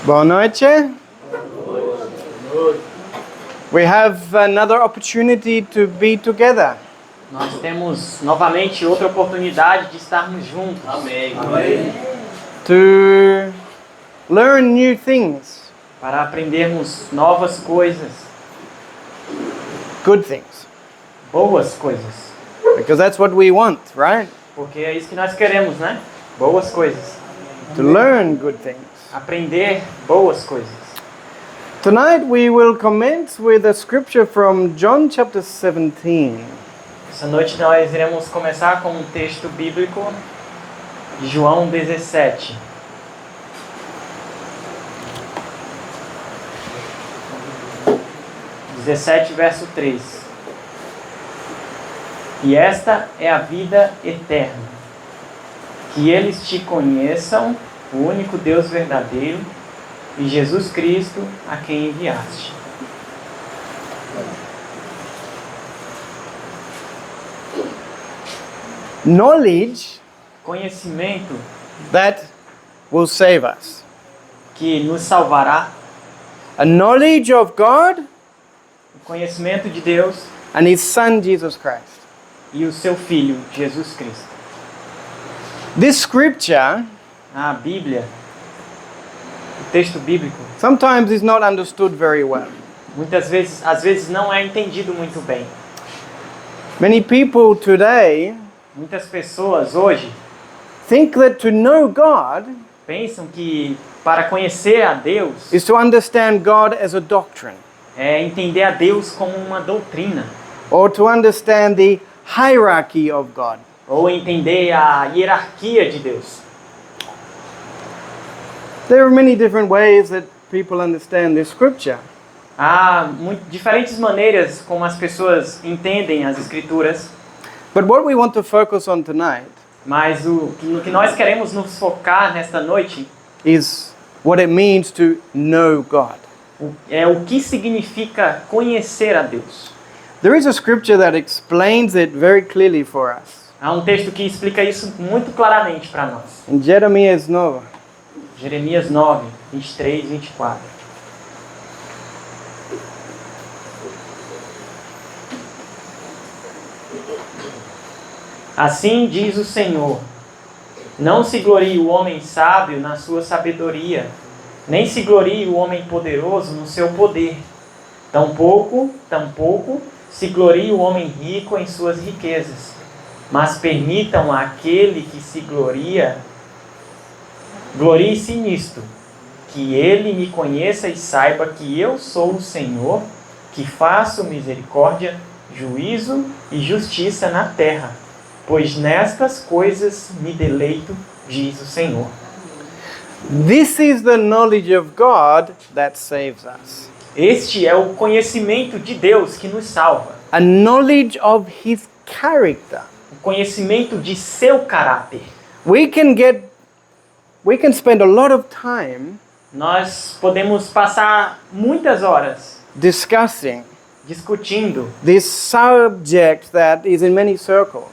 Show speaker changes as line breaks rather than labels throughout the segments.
Boa noite. We have another opportunity to be together.
Nós temos novamente outra oportunidade de estarmos juntos.
Amém.
To learn new things,
Para aprendermos novas coisas,
good things,
boas coisas.
because that's what we want, right?
Porque é isso que nós queremos, né? Boas coisas.
To learn good things.
Aprender boas coisas.
Tonight we will commence with a scripture from John chapter 17.
Essa noite nós iremos começar com um texto bíblico de João 17. Verso 3. E esta é a vida eterna, que eles te conheçam, o único Deus verdadeiro, e Jesus Cristo, a quem enviaste.
Knowledge
Conhecimento
that will save us.
que nos salvará,
A knowledge of God
o conhecimento de Deus
and His Son Jesus Christ.
e o seu Filho, Jesus Cristo.
This scripture
A Bíblia, o texto bíblico,
sometimes is not understood very well.
às vezes não é entendido muito bem.
Many people today
Muitas pessoas hoje
think that to know God
pensam que para conhecer a Deus
is to understand God as a doctrine,
é entender a Deus como uma doutrina,
or to understand the hierarchy of God.
ou entender a hierarquia de Deus.
There are many different ways that people understand this scripture.
Há diferentes maneiras como as pessoas entendem as Escrituras,
But what we want to focus on tonight
mas no que nós queremos nos focar nesta noite
is what it means to know God.
é o que significa conhecer a Deus.
There is a scripture that explains it very clearly for us.
Há um texto que explica isso muito claramente para nós.
In Jeremias 9,
Jeremias 9, 23 e 24. Assim diz o Senhor: não se glorie o homem sábio na sua sabedoria, nem se glorie o homem poderoso no seu poder. Tampouco se glorie o homem rico em suas riquezas, mas permitam àquele que se glorie-se nisto, que ele me conheça e saiba que eu sou o Senhor, que faço misericórdia, juízo e justiça na terra, pois nestas coisas me deleito, diz o Senhor.
this is the knowledge of God that saves us.
Este é o conhecimento de Deus que nos salva,
A knowledge of His character.
o conhecimento de seu caráter.
We can spend a lot of time
Nós podemos passar muitas horas
discussing
discutindo
this subject that is in many circles.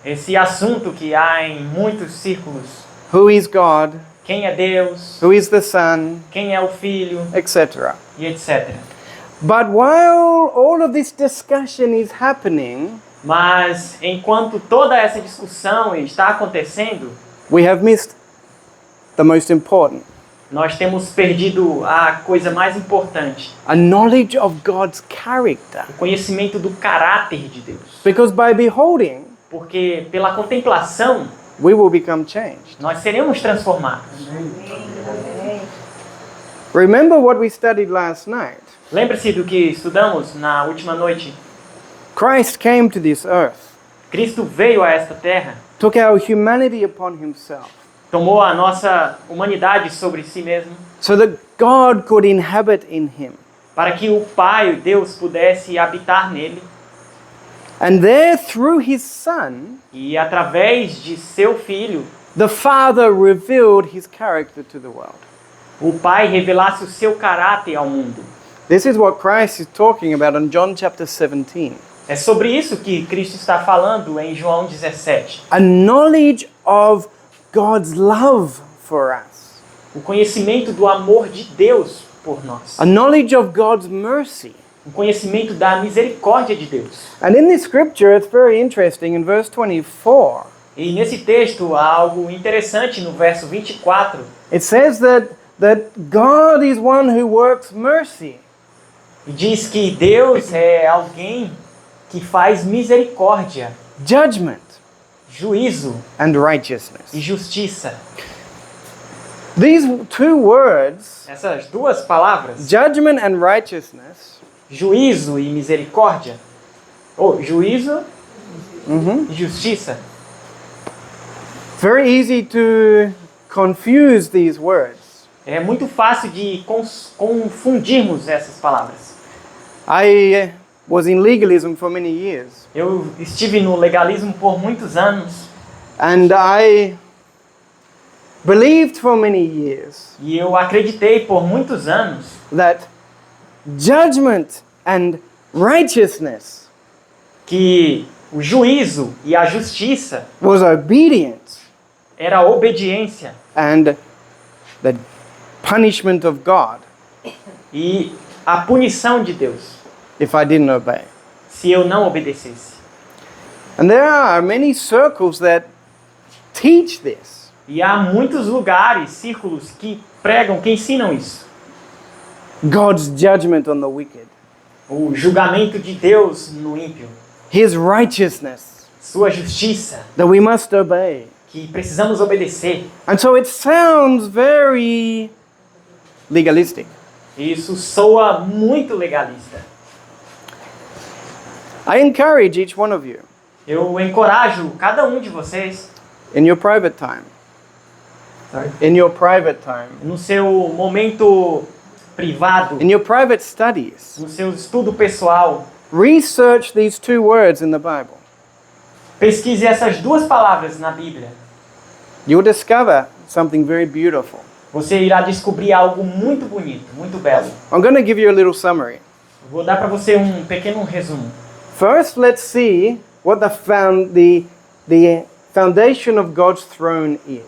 esse assunto que há em muitos círculos.
Who is God?
Quem é Deus?
Who is the Son?
Quem é o Filho?
Etc.
E etc.
But while all of this discussion is happening,
Mas enquanto toda essa discussão está acontecendo,
we have missed the most important.
nós temos perdido a coisa mais importante,
A knowledge of God's character.
o conhecimento do caráter de Deus.
Because by beholding,
Porque pela contemplação,
we will become changed.
nós seremos transformados.
Remember what we studied last night.
Lembre-se do que estudamos na última noite.
Christ came to this earth,
Cristo veio a esta terra,
took our humanity upon Himself,
tomou a nossa humanidade sobre si mesmo,
so that God could inhabit in Him.
para que o Pai, Deus, pudesse habitar nele.
And there, through His Son,
E através de seu Filho,
the Father revealed His character to the world.
o Pai revelasse o seu caráter ao mundo.
This is what Christ is talking about in John chapter 17.
É sobre isso que Cristo está falando em João 17.
A knowledge of God's love for us.
o conhecimento do amor de Deus por nós,
a knowledge of God's mercy.
o conhecimento da misericórdia de Deus.
And in this scripture, it's very interesting in verse 24.
E nesse texto há algo interessante no verso 24.
It says that God is one who works mercy.
E diz que Deus é alguém que faz misericórdia,
Judgment
juízo
and righteousness.
e justiça.
These two words,
Essas duas palavras,
judgment and righteousness,
juízo e misericórdia, ou juízo e justiça.
very easy to confuse these words.
É muito fácil de confundirmos essas palavras.
I was in legalism for many years,
Eu estive no legalismo por muitos anos
and I believed for many years
e eu acreditei por muitos anos
that judgment and righteousness
que o juízo e a justiça
was obedience
era a obediência
and the punishment of God
e a punição de Deus
if I didn't obey.
se eu não obedecesse.
And there are many circles that teach this.
E há muitos lugares, círculos que pregam, que ensinam isso.
God's judgment on the wicked,
O julgamento de Deus no ímpio,
His righteousness
sua justiça,
that we must obey.
que precisamos obedecer.
And so it sounds very legalistic.
Isso soa muito legalista.
I encourage each one of you
Eu encorajo cada um de vocês,
in your private time, in your private time,
no seu momento privado,
in your private studies,
no seu estudo pessoal,
research these two words in the Bible.
pesquise essas duas palavras na Bíblia.
You'll discover something very beautiful.
Você irá descobrir algo muito bonito, muito belo.
I'm going to give you a little summary.
Vou dar para você um pequeno resumo.
First, let's see what the foundation of God's throne is.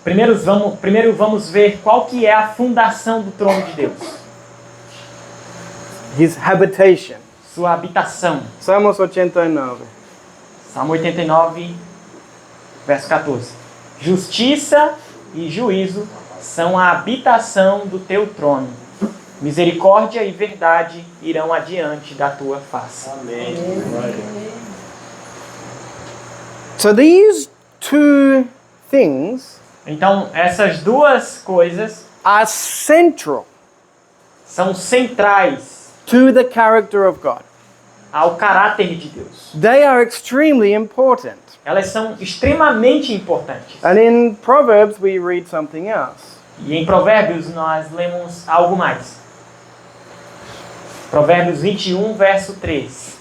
Primeiro vamos ver qual que é a fundação do trono de Deus.
His habitation.
Sua habitação.
Salmos 89.
Salmo 89, verso 14. Justiça e juízo são a habitação do teu trono. Misericórdia e verdade irão adiante da tua face.
Amém.
So these two things
Então, essas duas coisas
are central
são centrais
to the character of God.
ao caráter de Deus.
They are extremely important.
Elas são extremamente importantes.
And in Proverbs we read something else.
E em Provérbios nós lemos algo mais. Provérbios 21, verso 3.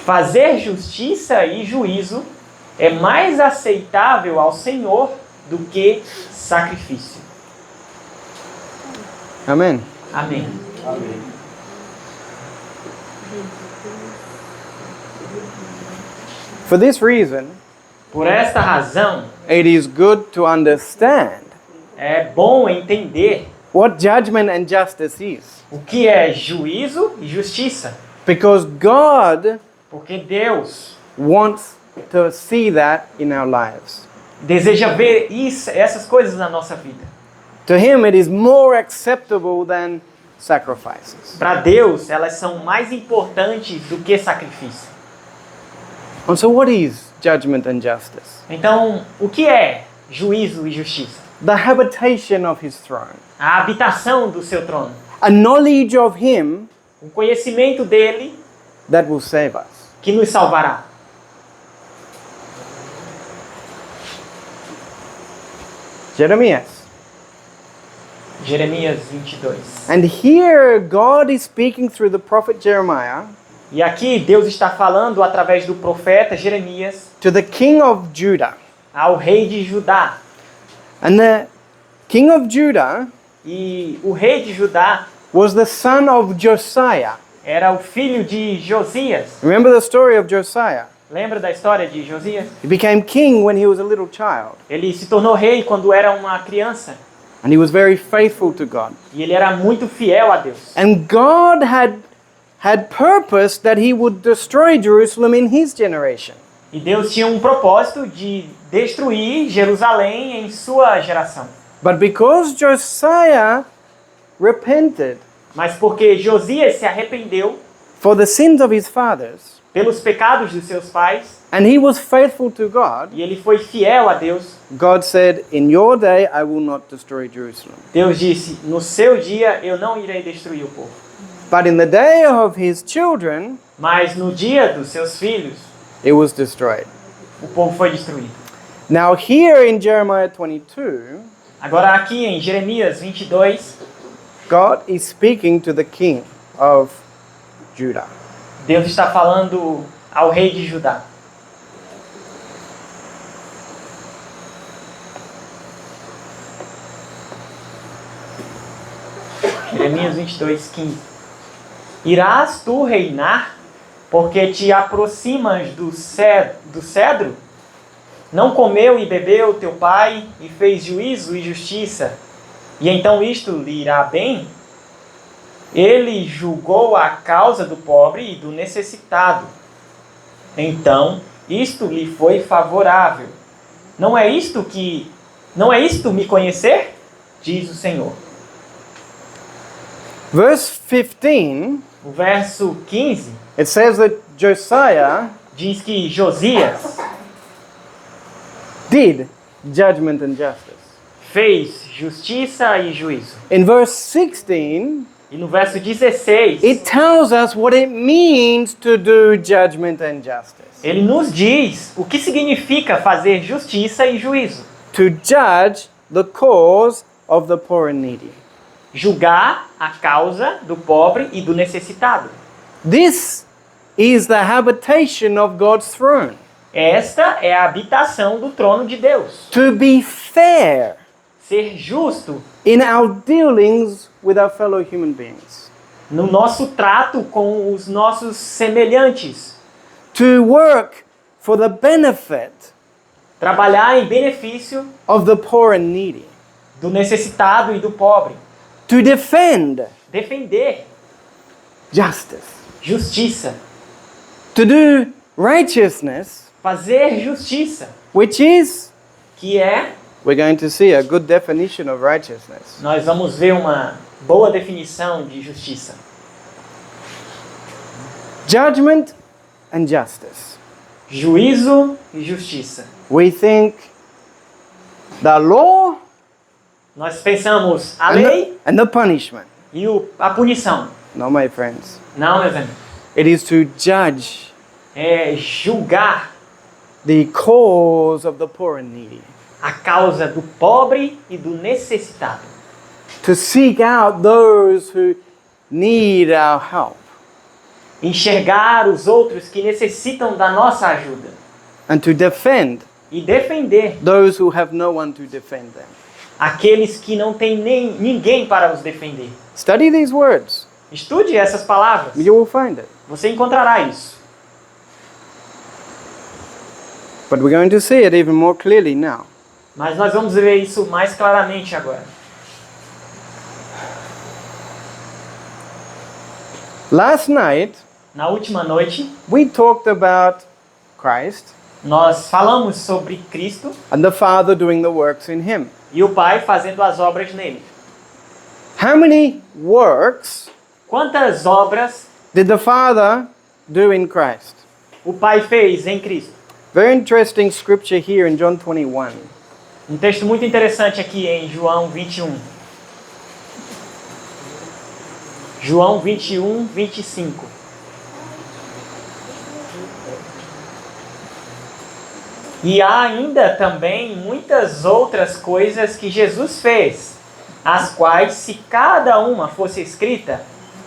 Fazer justiça e juízo é mais aceitável ao Senhor do que sacrifício.
Amen.
Amém.
Amém.
For this reason,
Por esta razão,
it is good to understand
é bom entender
what judgment and justice is.
o que é juízo e justiça.
Because God
Porque Deus
wants to see that in our lives.
deseja ver essas coisas na nossa vida.
To Him, it is more acceptable than sacrifices.
Para Deus, elas são mais importantes do que sacrifício.
And so, what is judgment and justice?
Então, o que é juízo e justiça?
The habitation of His throne,
A habitação do seu trono.
a knowledge of Him
O conhecimento dele
that will save us.
que nos salvará.
Jeremiah.
Jeremias 22.
And here, God is speaking through the prophet Jeremiah
E aqui Deus está falando através do profeta Jeremias
to the king of Judah.
ao rei de Judá.
And the king of Judah
E o rei de Judá
was the son of Josiah.
era o filho de Josias.
Remember the story of Josiah?
Lembra da história de Josias?
He became king when he was a little child.
Ele se tornou rei quando era uma criança.
And he was very faithful to God.
E ele era muito fiel a Deus.
And God had purposed that he would destroy Jerusalem in his generation.
E Deus tinha um propósito de destruir Jerusalém em sua geração.
But because Josiah repented
Mas porque Josias se arrependeu
for the sins of his fathers,
pelos pecados dos seus pais,
and he was faithful to God,
e ele foi fiel a Deus,
God said, "In your day I will not destroy Jerusalem."
Deus disse, no seu dia eu não irei destruir o povo.
But in the day of his children,
Mas no dia dos seus filhos,
it was destroyed.
o povo foi destruído.
Now here in Jeremiah 22,
Agora aqui em Jeremias 22,
God is speaking to the king of Judah.
Deus está falando ao rei de Judá. Jeremias 22, 15. Irás tu reinar, porque te aproximas do cedro? Não comeu e bebeu teu pai, e fez juízo e justiça, e então isto lhe irá bem? Ele julgou a causa do pobre e do necessitado. Então, isto lhe foi favorável. Não é isto me conhecer? Diz o Senhor.
Verse 15,
O verso 15
it says that Josiah
diz que Josias
did judgment and justice.
fez justiça e juízo.
In verse 16,
E no verso 16,
it tells us what it means to do judgment and justice.
ele nos diz o que significa fazer justiça e juízo.
To judge the cause of the poor and needy.
Julgar a causa do pobre e do necessitado.
This is the habitation of God's throne.
Esta é a habitação do trono de Deus.
To be fair
Ser justo
in our dealings with our fellow human beings.
no nosso trato com os nossos semelhantes.
To work for the benefit
Trabalhar em benefício
of the poor and needy.
do necessitado e do pobre.
To defend
Defender
justice.
justiça.
To do righteousness,
Fazer justiça,
which is,
que é,
we're going to see a good definition of righteousness.
nós vamos ver uma boa definição de justiça.
Judgment and justice.
Juízo e justiça.
We think the law
Nós pensamos a
and
lei
and the punishment.
e a punição.
No, my friends.
Não, meus amigos.
It is to judge
É julgar
the cause of the poor and needy.
a causa do pobre e do necessitado.
To seek out those who need our help.
Enxergar os outros que necessitam da nossa ajuda.
And to defend
E defender
those who have no one to defend them.
aqueles que não têm ninguém para os defender.
Study these words.
Estude essas palavras.
You will find it.
Você encontrará isso.
But we're going to see it even more clearly now.
Mas nós vamos ver isso mais claramente agora.
Last night,
Na última noite,
we talked about Christ
nós falamos sobre Cristo
and the Father doing the works in him.
e o Pai fazendo as obras nele.
How many works
Quantas obras
did the Father do in Christ?
o Pai fez em Cristo?
Very interesting scripture here in John 21.
Um texto muito interessante aqui em João 21. João 21, 25. E há ainda também muitas outras coisas que Jesus fez, as quais, se cada uma fosse escrita,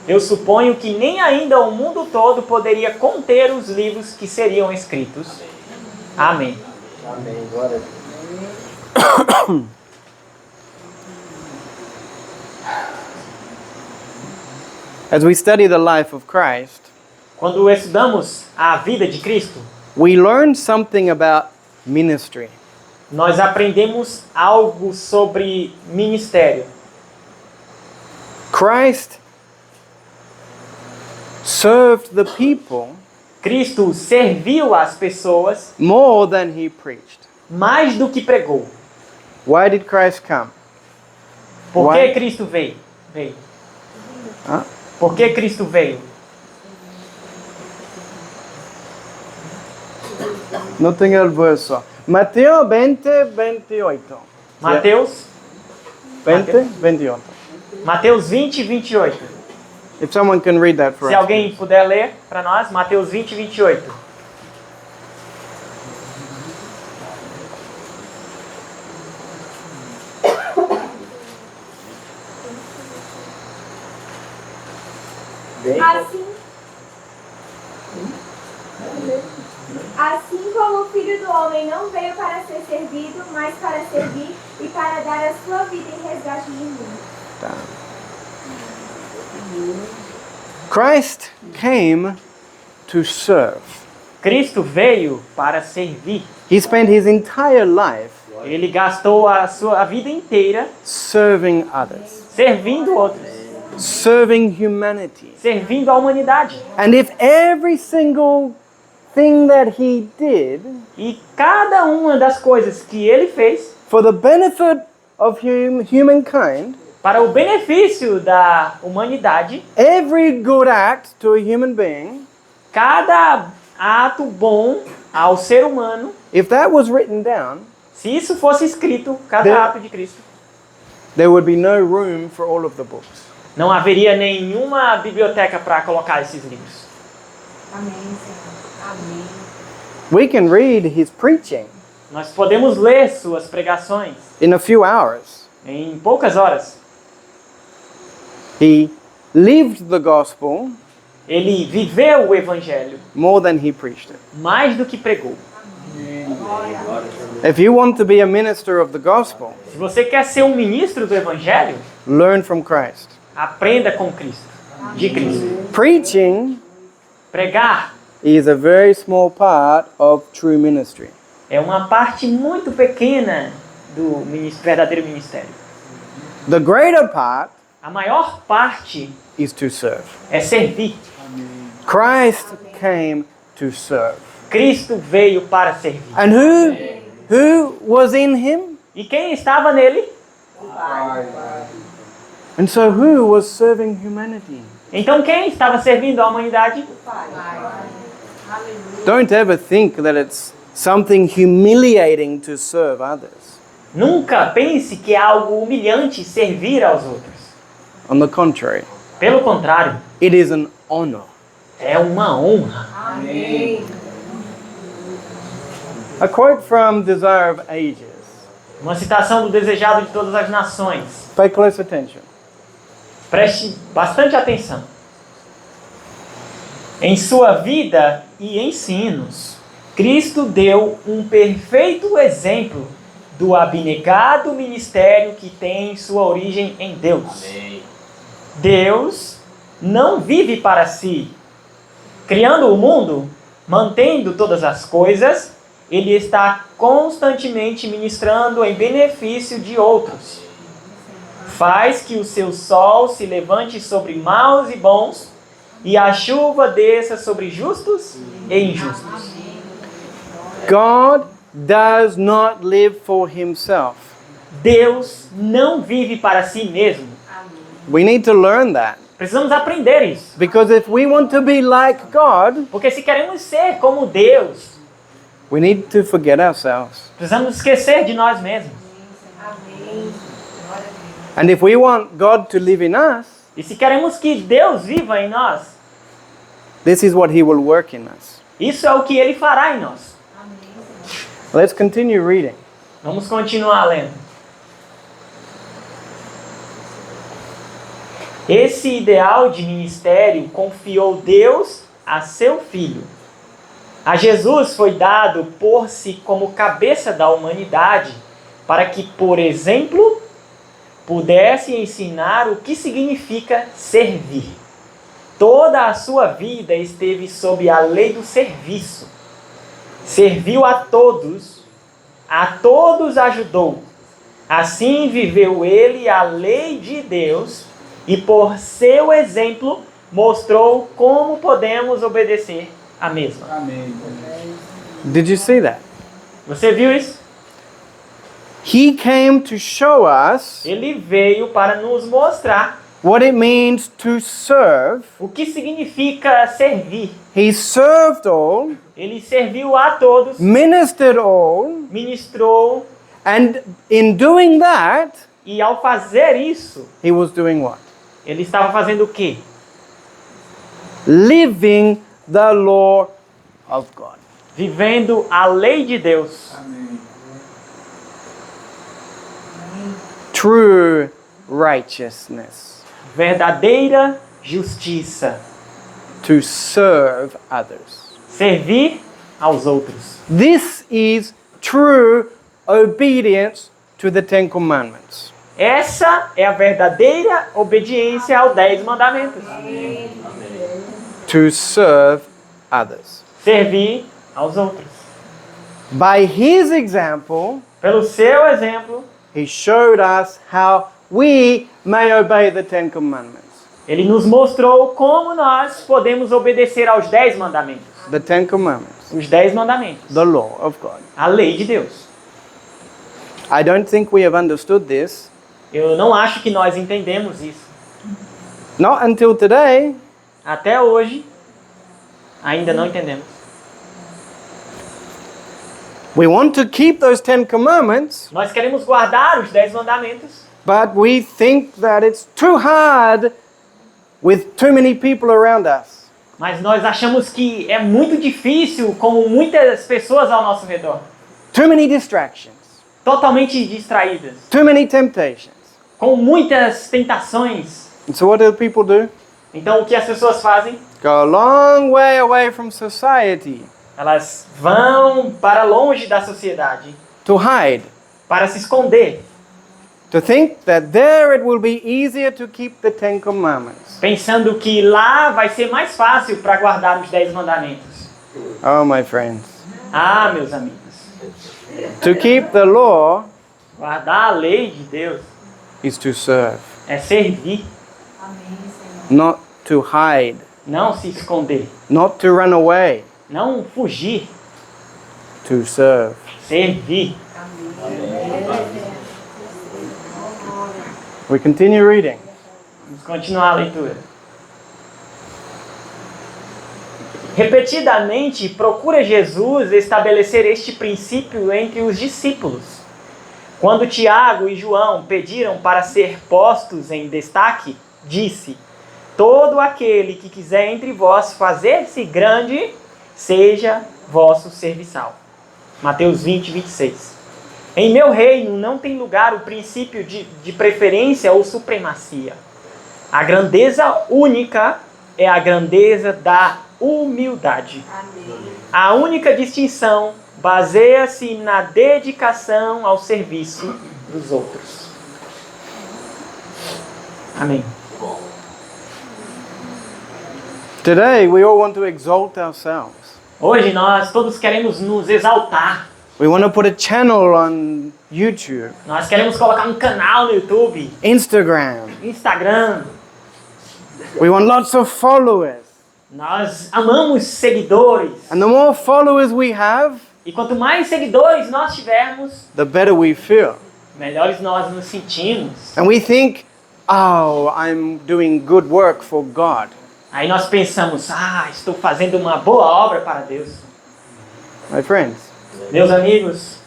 eu suponho que nem ainda o mundo todo poderia conter os livros que seriam escritos. Amém.
Amém. Glória As we study the life of Christ,
Quando estudamos a vida de Cristo,
we learn something about ministry.
Nós aprendemos algo sobre ministério.
Christ served the people
Cristo serviu as pessoas
more than he preached.
mais do que pregou.
Why did Christ come?
Por
Why?
que Cristo veio?
Huh?
Por que Cristo veio?
No tengo el verso. Mateo 20, 28.
Mateus,
20, 28.
Mateus 20, 28.
If someone can read that for
Se
us.
alguém puder ler para nós, Mateus 20, 28.
Assim como o Filho do Homem não veio para ser servido, mas para servir e para dar a sua vida em resgate de muitos.
Christ came to serve.
Cristo veio para servir.
He spent his entire life
Ele gastou a sua vida inteira
serving others,
servindo outros,
serving humanity.
servindo a humanidade.
And if every single thing that he did
E cada uma das coisas que ele fez
for the benefit of humankind,
para o benefício da humanidade,
every good act to a human being,
cada ato bom ao ser humano,
if that was written down,
se isso fosse escrito, cada
The-
ato de Cristo,
there would be no room for all of the books.
não haveria nenhuma biblioteca para colocar esses livros.
Amém, Senhor. Amém.
We can read his preaching
Nós podemos ler suas pregações
in a few hours.
em poucas horas.
He lived the gospel
Ele viveu o evangelho
more than he preached it.
mais do que pregou.
If you want to be a minister of the gospel,
Se você quer ser um ministro do evangelho,
learn from Christ.
aprenda com Cristo, de Cristo.
Preaching
Pregar
is a very small part of true ministry.
é uma parte muito pequena do verdadeiro ministério.
The greater part
A maior parte
is to serve.
é servir.
Christ came to serve.
Cristo veio para servir.
And who was in him?
E quem estava nele?
And so who was serving humanity?
Então quem estava servindo a humanidade?
Don't ever think that it's something humiliating to serve others.
Nunca pense que é algo humilhante servir aos outros.
On the contrary,
Pelo contrário,
it is an honor.
é uma honra.
Amém.
A quote from Desire of Ages.
Uma citação do Desejado de Todas as Nações.
Pay close attention.
Preste bastante atenção. Em sua vida e ensinos, Cristo deu um perfeito exemplo do abnegado ministério que tem sua origem em Deus. Deus não vive para si. Criando o mundo, mantendo todas as coisas, Ele está constantemente ministrando em benefício de outros. Faz que o seu sol se levante sobre maus e bons, e a chuva desça sobre justos e injustos.
God does not live for himself.
Deus não vive para si mesmo.
We need to learn that.
Precisamos aprender isso.
Because if we want to be like God,
Porque se queremos ser como Deus,
we need to forget ourselves.
precisamos esquecer de nós mesmos.
Amém.
And if we want God to live in us,
E se queremos que Deus viva em nós,
this is what he will work in us.
isso é o que Ele fará em nós.
Let's continue reading.
Vamos continuar lendo. Esse ideal de ministério confiou Deus a seu Filho. A Jesus foi dado pôr-se como cabeça da humanidade, para que, por exemplo, pudesse ensinar o que significa servir. Toda a sua vida esteve sob a lei do serviço. Serviu a todos ajudou. Assim viveu ele a lei de Deus e por seu exemplo mostrou como podemos obedecer a mesma.
Amém.
Did you see that?
Você viu isso?
He came to show us
Ele veio para nos mostrar
what it means to serve.
o que significa servir.
He served all,
Ele serviu a todos,
ministered all,
ministrou,
and in doing that,
e ao fazer isso,
he was doing what?
ele estava fazendo o quê?
Living the law of God.
Vivendo a lei de Deus.
Amém.
True righteousness.
Verdadeira justiça.
To serve others.
Servir aos outros.
This is true obedience to the Ten Commandments.
Essa é a verdadeira obediência aos 10 mandamentos.
To serve others.
Servir aos outros.
By his example,
Pelo seu exemplo,
he showed us how we may obey the Ten Commandments.
ele nos mostrou como nós podemos obedecer aos 10 mandamentos.
The Ten Commandments.
Os 10 mandamentos.
The law of God.
A lei de Deus.
I don't think we have understood this.
Eu não acho que nós entendemos isso.
Not until today.
Até hoje, ainda não entendemos.
We want to keep those Ten Commandments,
Nós queremos guardar os 10 mandamentos,
but we think that it's too hard with too many people around us.
mas nós achamos que é muito difícil com muitas pessoas ao nosso redor.
Too many distractions.
Totalmente distraídas.
Too many temptations.
Com muitas tentações.
And so what do people do?
Então o que as pessoas fazem?
Go a long way away from society
Elas vão para longe da sociedade.
to hide.
Para se esconder.
To think that there it will be easier to keep the Ten Commandments.
Pensando que lá vai ser mais fácil para guardar os 10 mandamentos.
Oh, my friends.
Ah, meus amigos.
To keep the law
Guardar a lei de Deus
is to serve,
é servir.
not to hide,
Não se esconder.
not to run away,
Não fugir.
to serve.
Servir.
We continue reading.
Vamos continuar a leitura. Repetidamente procura Jesus estabelecer este princípio entre os discípulos. Quando Tiago e João pediram para ser postos em destaque, disse: todo aquele que quiser entre vós fazer-se grande, seja vosso serviçal. Mateus 20, 26. Em meu reino não tem lugar o princípio de preferência ou supremacia. A grandeza única é a grandeza da humildade. A única distinção baseia-se na dedicação ao serviço dos outros. Amém.
Today we all want to exalt ourselves.
Hoje nós todos queremos nos exaltar.
We want to put a channel on YouTube,
Nós queremos colocar um canal no YouTube,
Instagram.
Instagram.
We want lots of followers.
Nós amamos seguidores.
And the more followers we have,
E quanto mais seguidores nós tivermos,
the better we feel.
melhores nós nos sentimos.
And we think, oh, I'm doing good work for God.
Aí nós pensamos, estou fazendo uma boa obra para Deus.
My friends,
Meus amigos,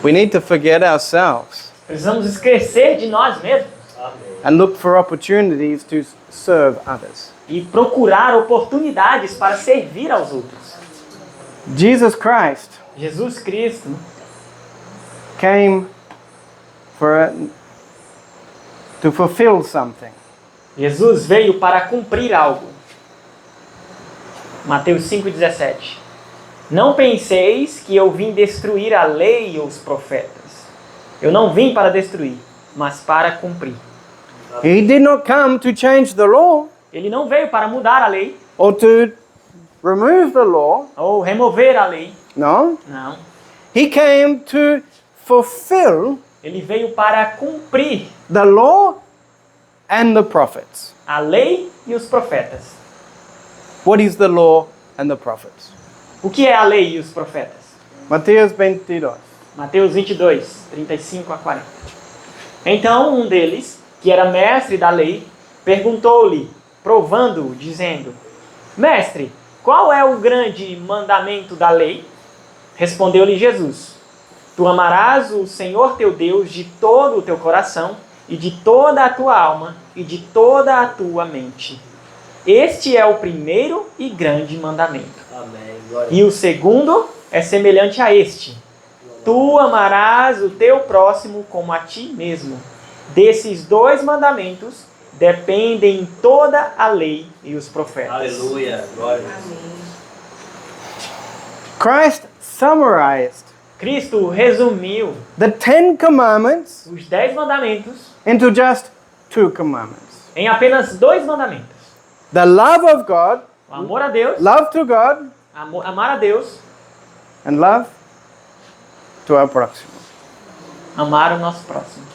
we need to forget ourselves
precisamos esquecer de nós mesmos
and look for opportunities to serve others.
e procurar oportunidades para servir aos outros.
Jesus Christ
Jesus Cristo
came to fulfill something.
Jesus veio para cumprir algo. Mateus 5,17. Não penseis que eu vim destruir a lei ou os profetas. Eu não vim para destruir, mas para cumprir.
He did not come to change the law.
Ele não veio para mudar a lei
or to remove the law.
ou remover a lei.
No.
Não.
He came to fulfill
Ele veio para cumprir
the law and the prophets.
a lei e os profetas.
What is the law and the prophets?
O que é a lei e os profetas?
Mateus 22.
Mateus 22, 35 a 40. Então um deles, que era mestre da lei, perguntou-lhe, provando-o, dizendo: Mestre, qual é o grande mandamento da lei? Respondeu-lhe Jesus: Tu amarás o Senhor teu Deus de todo o teu coração, e de toda a tua alma, e de toda a tua mente. Este é o primeiro e grande mandamento.
Amém. Glória
E o segundo é semelhante a este: Tu amarás o teu próximo como a ti mesmo. Desses dois mandamentos dependem toda a lei e os profetas.
Aleluia. Glória.
Christ summarized
Cristo resumiu
the 10 commandments
os 10 mandamentos
into just 2 commandments.
em apenas 2 mandamentos.
The love of God,
O amor a Deus,
love to God,
amar a Deus,
and love to our proximate.
amar o nosso próximo.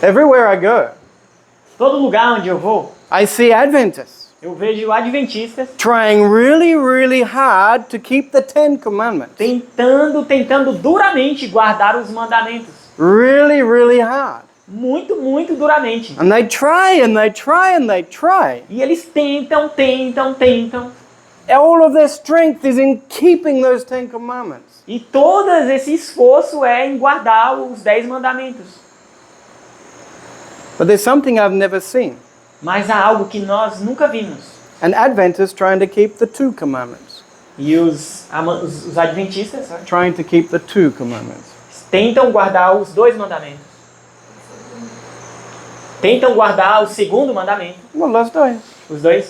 Everywhere I go,
Todo lugar onde eu vou,
I see Adventists
eu vejo adventistas
trying really, really hard to keep the 10 commandments.
tentando duramente guardar os mandamentos.
Really, really hard.
Muito, muito duramente.
And they try and they try and they try.
E eles tentam.
All of their strength is in keeping those 10 commandments.
E todo esse esforço é em guardar os 10 mandamentos.
But there's something I've never seen.
Mas há algo que nós nunca vimos.
An Adventist trying to keep the 2 commandments.
E os adventistas
Trying to keep the 2 commandments.
tentam guardar os 2 mandamentos. Tentam guardar o segundo mandamento.
Well, let's do it.
Os 2.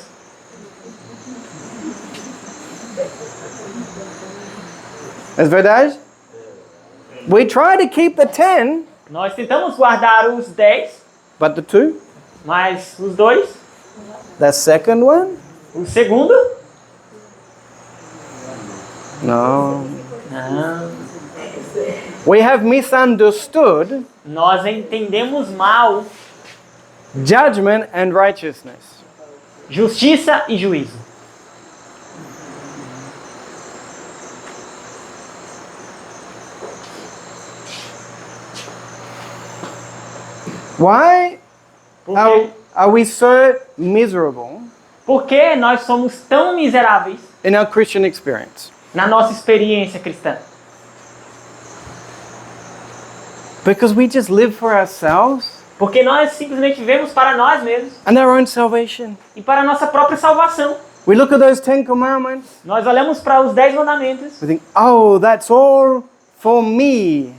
É verdade? We try to keep the 10,
Nós tentamos guardar os 10,
but the 2?
mas os 2,
The second one?
o segundo,
No.
não.
We have misunderstood
Nós entendemos mal
judgment and righteousness.
justiça e juízo.
Why
Por
are we so miserable
que nós somos tão miseráveis
in our Christian experience?
na nossa experiência cristã?
Because we just live for ourselves
Porque nós simplesmente vivemos para nós mesmos
and our own salvation.
e para a nossa própria salvação.
We look at those 10 commandments,
Nós olhamos para os 10 mandamentos
we think, oh, that's all for me.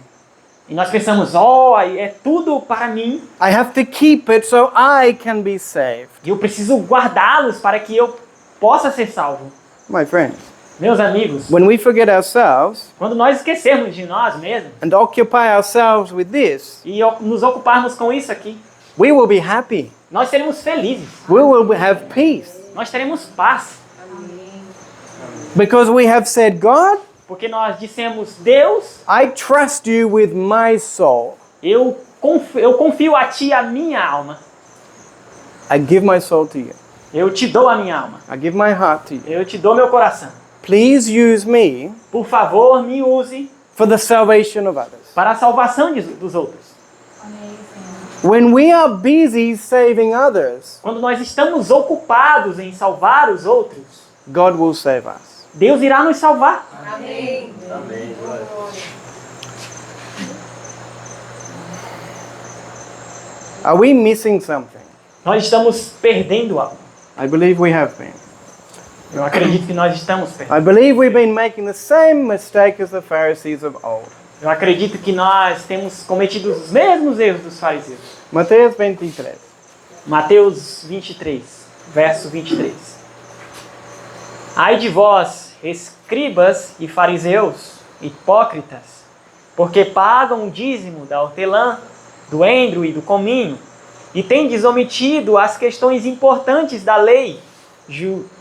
e nós pensamos, é tudo para mim
I have to keep it so I can be saved.
e eu preciso guardá-los para que eu possa ser salvo.
My friends,
Meus amigos,
when we forget ourselves
quando nós esquecermos de nós mesmos
and occupy ourselves with this,
e nos ocuparmos com isso aqui,
we will be happy.
nós seremos felizes,
We will have peace.
nós teremos paz,
Because we have said, God,
porque nós dissemos, Deus,
I trust you with my soul.
eu confio a Ti a minha alma,
I give my soul to you.
eu te dou a minha alma,
I give my heart to you.
eu te dou meu coração.
Please use me
Por favor, me use
for the salvation of others.
para a salvação dos outros.
When we are busy saving others,
Quando nós estamos ocupados em salvar os outros,
God will save us.
Deus irá nos salvar.
Amém. Glória.
Are we missing something?
Nós estamos perdendo algo.
I believe we have been.
Eu acredito que nós estamos perdendo.
I believe we've been making the same mistake as the Pharisees of old.
Eu acredito que nós temos cometido os mesmos erros dos fariseus.
Mateus 23.
Mateus 23, verso 23. Ai de vós, escribas e fariseus, hipócritas, porque pagam o dízimo da hortelã, do endro e do cominho, e tendes omitido as questões importantes da lei,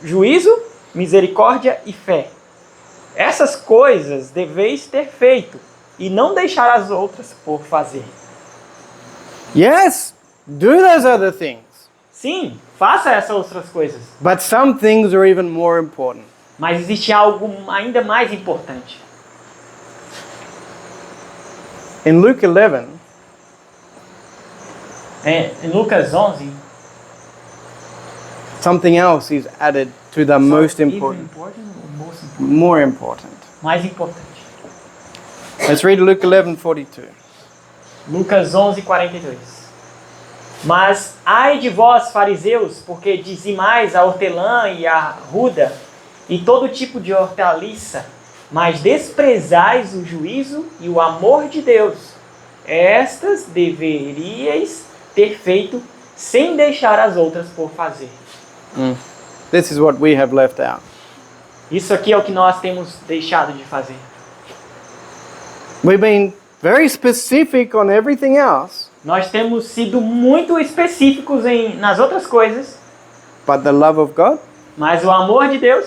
juízo, misericórdia e fé. Essas coisas deveis ter feito, e não deixar as outras por fazer.
Yes, do those other things.
Sim, faça essas outras coisas.
But some things are even more important.
Mas existe algo ainda mais importante.
In Luke 11,
Em Lucas 11,
something else is added to the most important, more important.
mais importante.
Let's read Luke 11:42.
Lucas 11, 42. Mas ai de vós, fariseus, porque dizimais a hortelã e a ruda e todo tipo de hortaliça, mas desprezais o juízo e o amor de Deus. Estas deveríeis ter feito sem deixar as outras por fazer.
This is what we have left out.
Isso aqui é o que nós temos deixado de fazer.
We've been very specific on everything else,
Nós temos sido muito específicos nas outras coisas,
but the love of God?
mas o amor de Deus,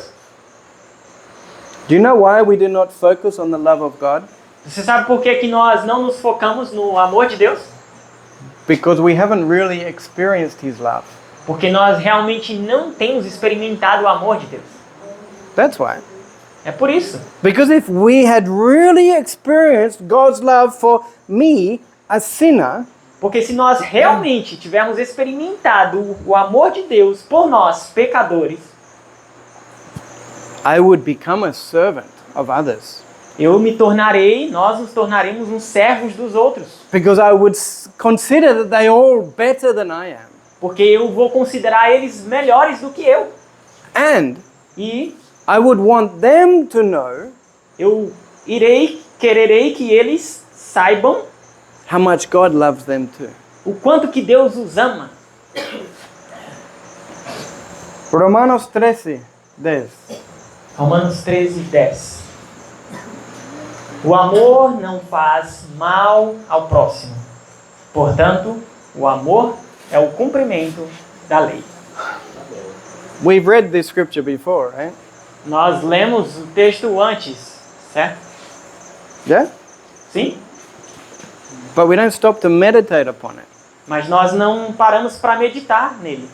Do you know why we do not focus on the love of God?
você sabe por que nós não nos focamos no amor de Deus?
Because we haven't really experienced His love.
Porque nós realmente não temos experimentado o amor de Deus.
That's why.
É por isso.
Because if we had really experienced God's love for me, a sinner,
Porque se nós realmente tivermos experimentado o amor de Deus por nós, pecadores,
I would become a servant of others.
nós nos tornaremos uns servos dos outros.
Because I would consider that they are all better than I am.
Porque eu vou considerar eles melhores do que eu.
And
E
I would want them to know
eu quererei que eles saibam
how much God loves them too.
o quanto que Deus os ama.
Romanos 13:10.
Romanos 13, 10. O amor não faz mal ao próximo. Portanto, o amor é o cumprimento da lei.
We've read this scripture before, right?
Nós lemos o texto antes, certo?
Yeah?
Sim?
But we don't stop to meditate upon it.
Mas nós não paramos para meditar nele.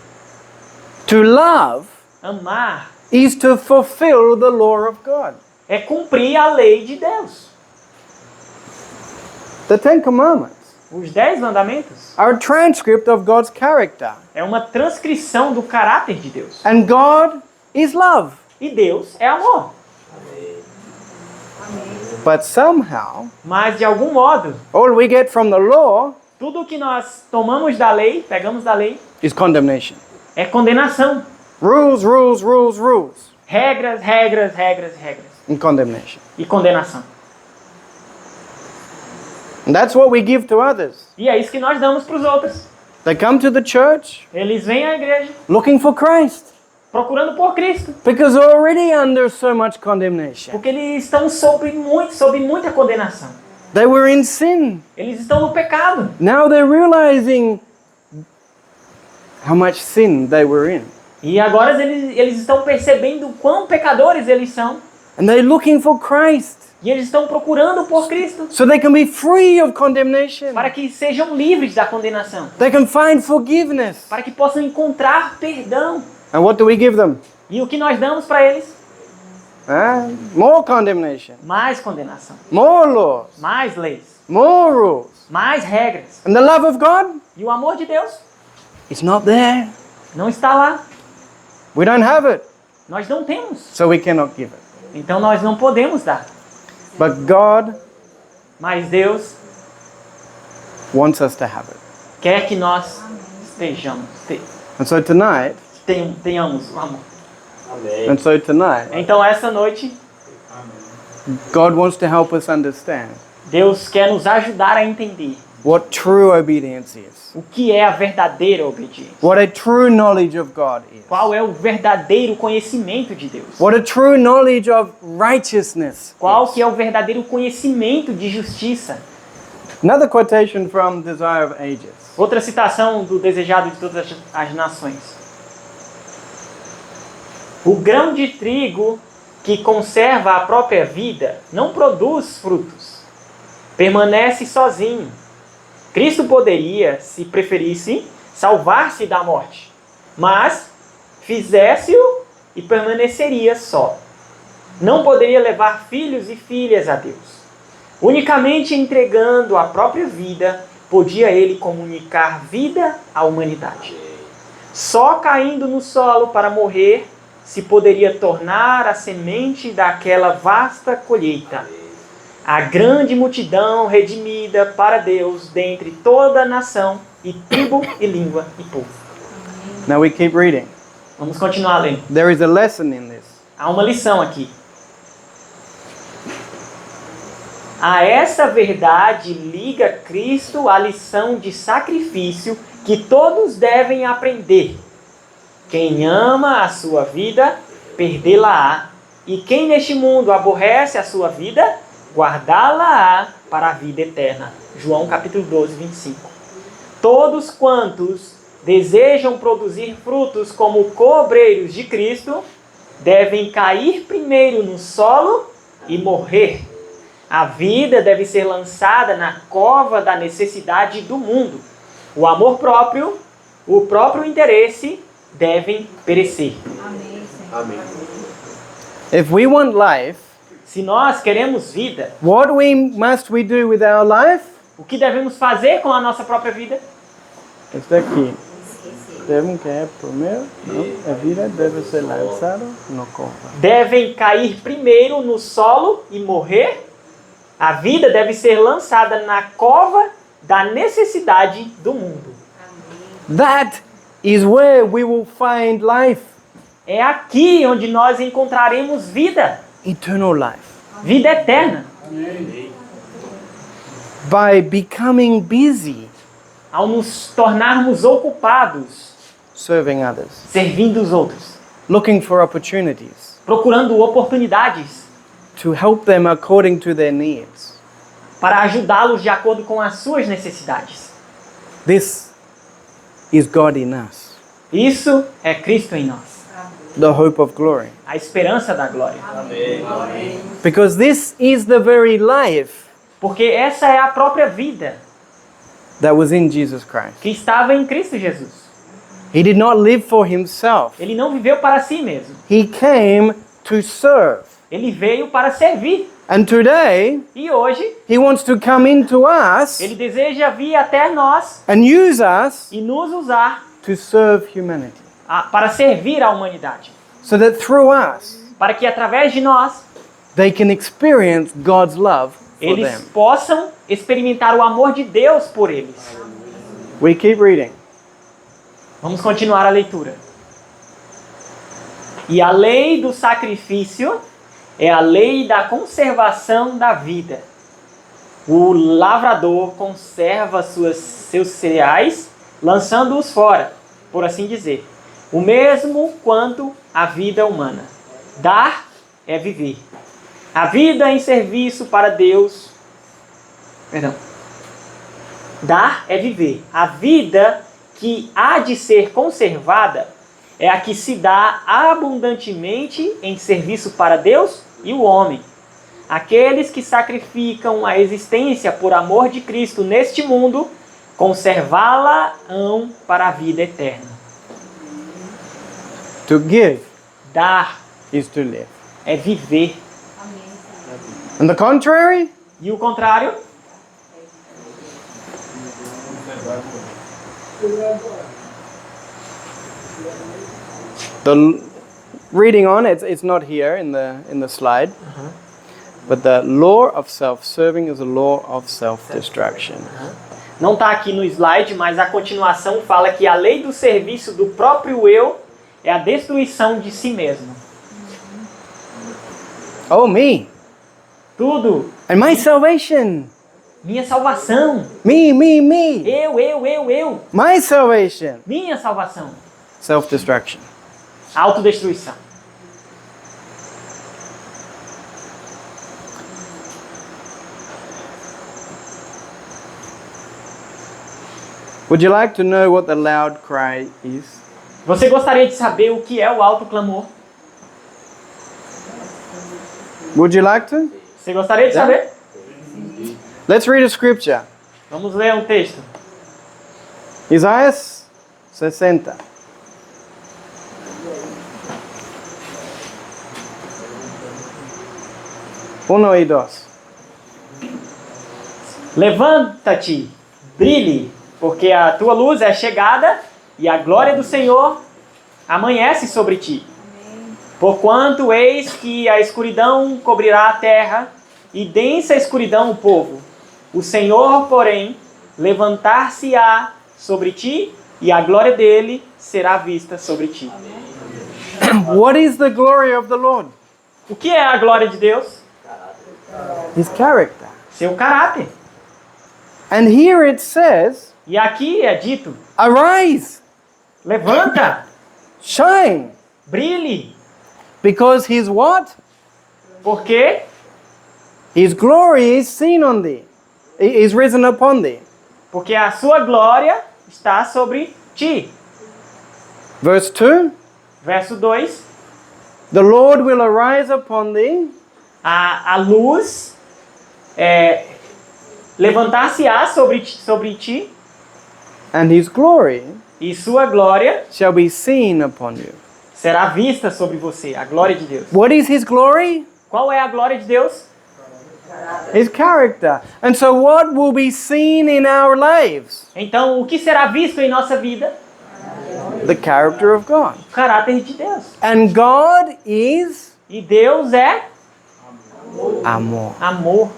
To love
Amar
is to fulfill the law of God.
é cumprir a lei de Deus.
The Ten Commandments
Os 10 mandamentos
are a transcript of God's character.
é uma transcrição do caráter de Deus.
And God is love.
E Deus é amor.
But somehow,
Mas, de algum modo,
all we get from the law
tudo que nós tomamos da lei, pegamos da lei,
is condemnation.
é condenação.
Rules, rules, rules, rules.
Regras, regras, regras, regras.
And condemnation.
E condenação.
And that's what we give to others.
E é isso que nós damos para os outros.
They come to the church
Eles vêm à igreja
looking for Christ
procurando por Cristo.
because they're already under so much condemnation.
Porque eles estão sob muita condenação.
They were in sin.
Eles estão no pecado.
Now they're realizing how much sin they were in.
E agora eles estão percebendo o quão pecadores eles são.
And they're looking for Christ
E eles estão procurando por Cristo.
so they can be free of condemnation.
Para que sejam livres da condenação.
They can find forgiveness.
Para que possam encontrar perdão.
And what do we give them?
E o que nós damos para eles?
More condemnation,
Mais condenação.
more laws,
Mais leis.
more rules.
Mais regras.
And the love of God
E o amor de Deus
is not there.
não está lá.
We don't have it,
Nós não temos.
so we cannot give it.
Então nós não podemos dar.
But God
Mas Deus
wants us to have it.
quer que nós
And so tonight,
tenhamos o amor.
Amém.
and so tonight,
Então essa noite,
God wants to help us understand
Deus quer nos ajudar a entender
what true obedience is.
o que é a verdadeira obediência.
What a true knowledge of God is.
Qual é o verdadeiro conhecimento de Deus.
What a true knowledge of righteousness
Qual
is.
que é o verdadeiro conhecimento de justiça.
Another quotation from Desire of Ages.
Outra citação do Desejado de Todas as Nações. O grão de trigo que conserva a própria vida não produz frutos. Permanece sozinho. Cristo poderia, se preferisse, salvar-se da morte, mas fizesse-o e permaneceria só. Não poderia levar filhos e filhas a Deus. Unicamente entregando a própria vida, podia ele comunicar vida à humanidade. Só caindo no solo para morrer, se poderia tornar a semente daquela vasta colheita. A grande multidão redimida para Deus dentre toda a nação, e tribo, e língua, e povo.
Now we keep reading.
Vamos continuar lendo.
There is a lesson in this.
Há uma lição aqui. A essa verdade liga Cristo a lição de sacrifício que todos devem aprender. Quem ama a sua vida, perdê-la-á. E quem neste mundo aborrece a sua vida, guardá-la-á para a vida eterna. João capítulo 12, 25. Todos quantos desejam produzir frutos como cobreiros de Cristo, devem cair primeiro no solo e morrer. A vida deve ser lançada na cova da necessidade do mundo. O amor próprio, o próprio interesse devem perecer.
Amém.
If we want life,
Se nós queremos vida,
what must we do with our life?
o que devemos fazer com a nossa própria vida?
Está aqui. Devem cair primeiro. Não. A vida deve ser lançada no cova.
Devem cair primeiro no solo e morrer. A vida deve ser lançada na cova da necessidade do mundo.
That is where we will find life.
É aqui onde nós encontraremos vida,
Eternal life.
vida eterna.
By becoming busy
Ao nos tornarmos ocupados,
serving others.
servindo os outros,
Looking for opportunities
procurando oportunidades
to help them according to their needs.
para ajudá-los de acordo com as suas necessidades.
This is God in us.
Isso é Cristo em nós,
The hope of glory.
a esperança da glória.
Amém.
Because this is the very life
Porque essa é a própria vida
that was in Jesus Christ.
que estava em Cristo Jesus.
He did not live for himself.
Ele não viveu para si mesmo.
He came to serve.
Ele veio para servir.
And today,
E hoje,
he wants to come into us
ele deseja vir até nós
and use us
e nos usar
to serve humanity.
para servir a humanidade.
So that through us,
Para que através de nós,
they can experience God's love for
eles
them.
possam experimentar o amor de Deus por eles.
We keep reading.
Vamos continuar a leitura. E a lei do sacrifício é a lei da conservação da vida. O lavrador conserva seus cereais, lançando-os fora, por assim dizer. O mesmo quanto a vida humana. Dar é viver. A vida em serviço para Deus. Dar é viver. A vida que há de ser conservada é a que se dá abundantemente em serviço para Deus e o homem. Aqueles que sacrificam a existência por amor de Cristo neste mundo, conservá-la-ão para a vida eterna.
To give
Dar
is to live.
é viver.
On the contrary,
E o contrário?
reading on, it's not here in the slide, but the law of self-serving is a law of self-destruction.
Não está aqui no slide, mas a continuação fala que a lei do serviço do próprio eu é a destruição de si mesmo.
Oh, me
Tudo.
and my salvation.
Minha salvação.
Me.
Eu.
My salvation.
Minha salvação.
Self-destruction.
Autodestruição.
Would you like to know what the loud cry is?
Você gostaria de saber o que é o alto clamor?
Would you like to?
Você gostaria de saber?
Let's read a scripture.
Vamos ler um texto.
Isaías 60. Uno y dos.
Levanta-te, brilhe, porque a tua luz é chegada e a glória do Senhor amanhece sobre ti. Porquanto eis que a escuridão cobrirá a terra e densa escuridão o povo. O Senhor, porém, levantar-se-á sobre ti e a glória dele será vista sobre ti.
What is the glory of the Lord?
O que é a glória de Deus?
His character.
Seu caráter.
And here it says,
E aqui é dito,
arise,
levanta,
shine,
brilhe,
because his what?
porque
His glory is seen on thee, is risen upon thee.
porque a sua glória está sobre ti.
Verse 2,
Verso 2,
the Lord will arise upon thee,
a luz levantar-se-á sobre ti
and his glory
e sua glória
shall be seen upon you.
será vista sobre você, a glória de Deus.
What is his glory?
Qual é a glória de Deus?
His character. And so what will be seen in our lives?
Então, o que será visto em nossa vida?
The character of God.
O caráter de Deus.
And God is
E Deus é
amor.
amor.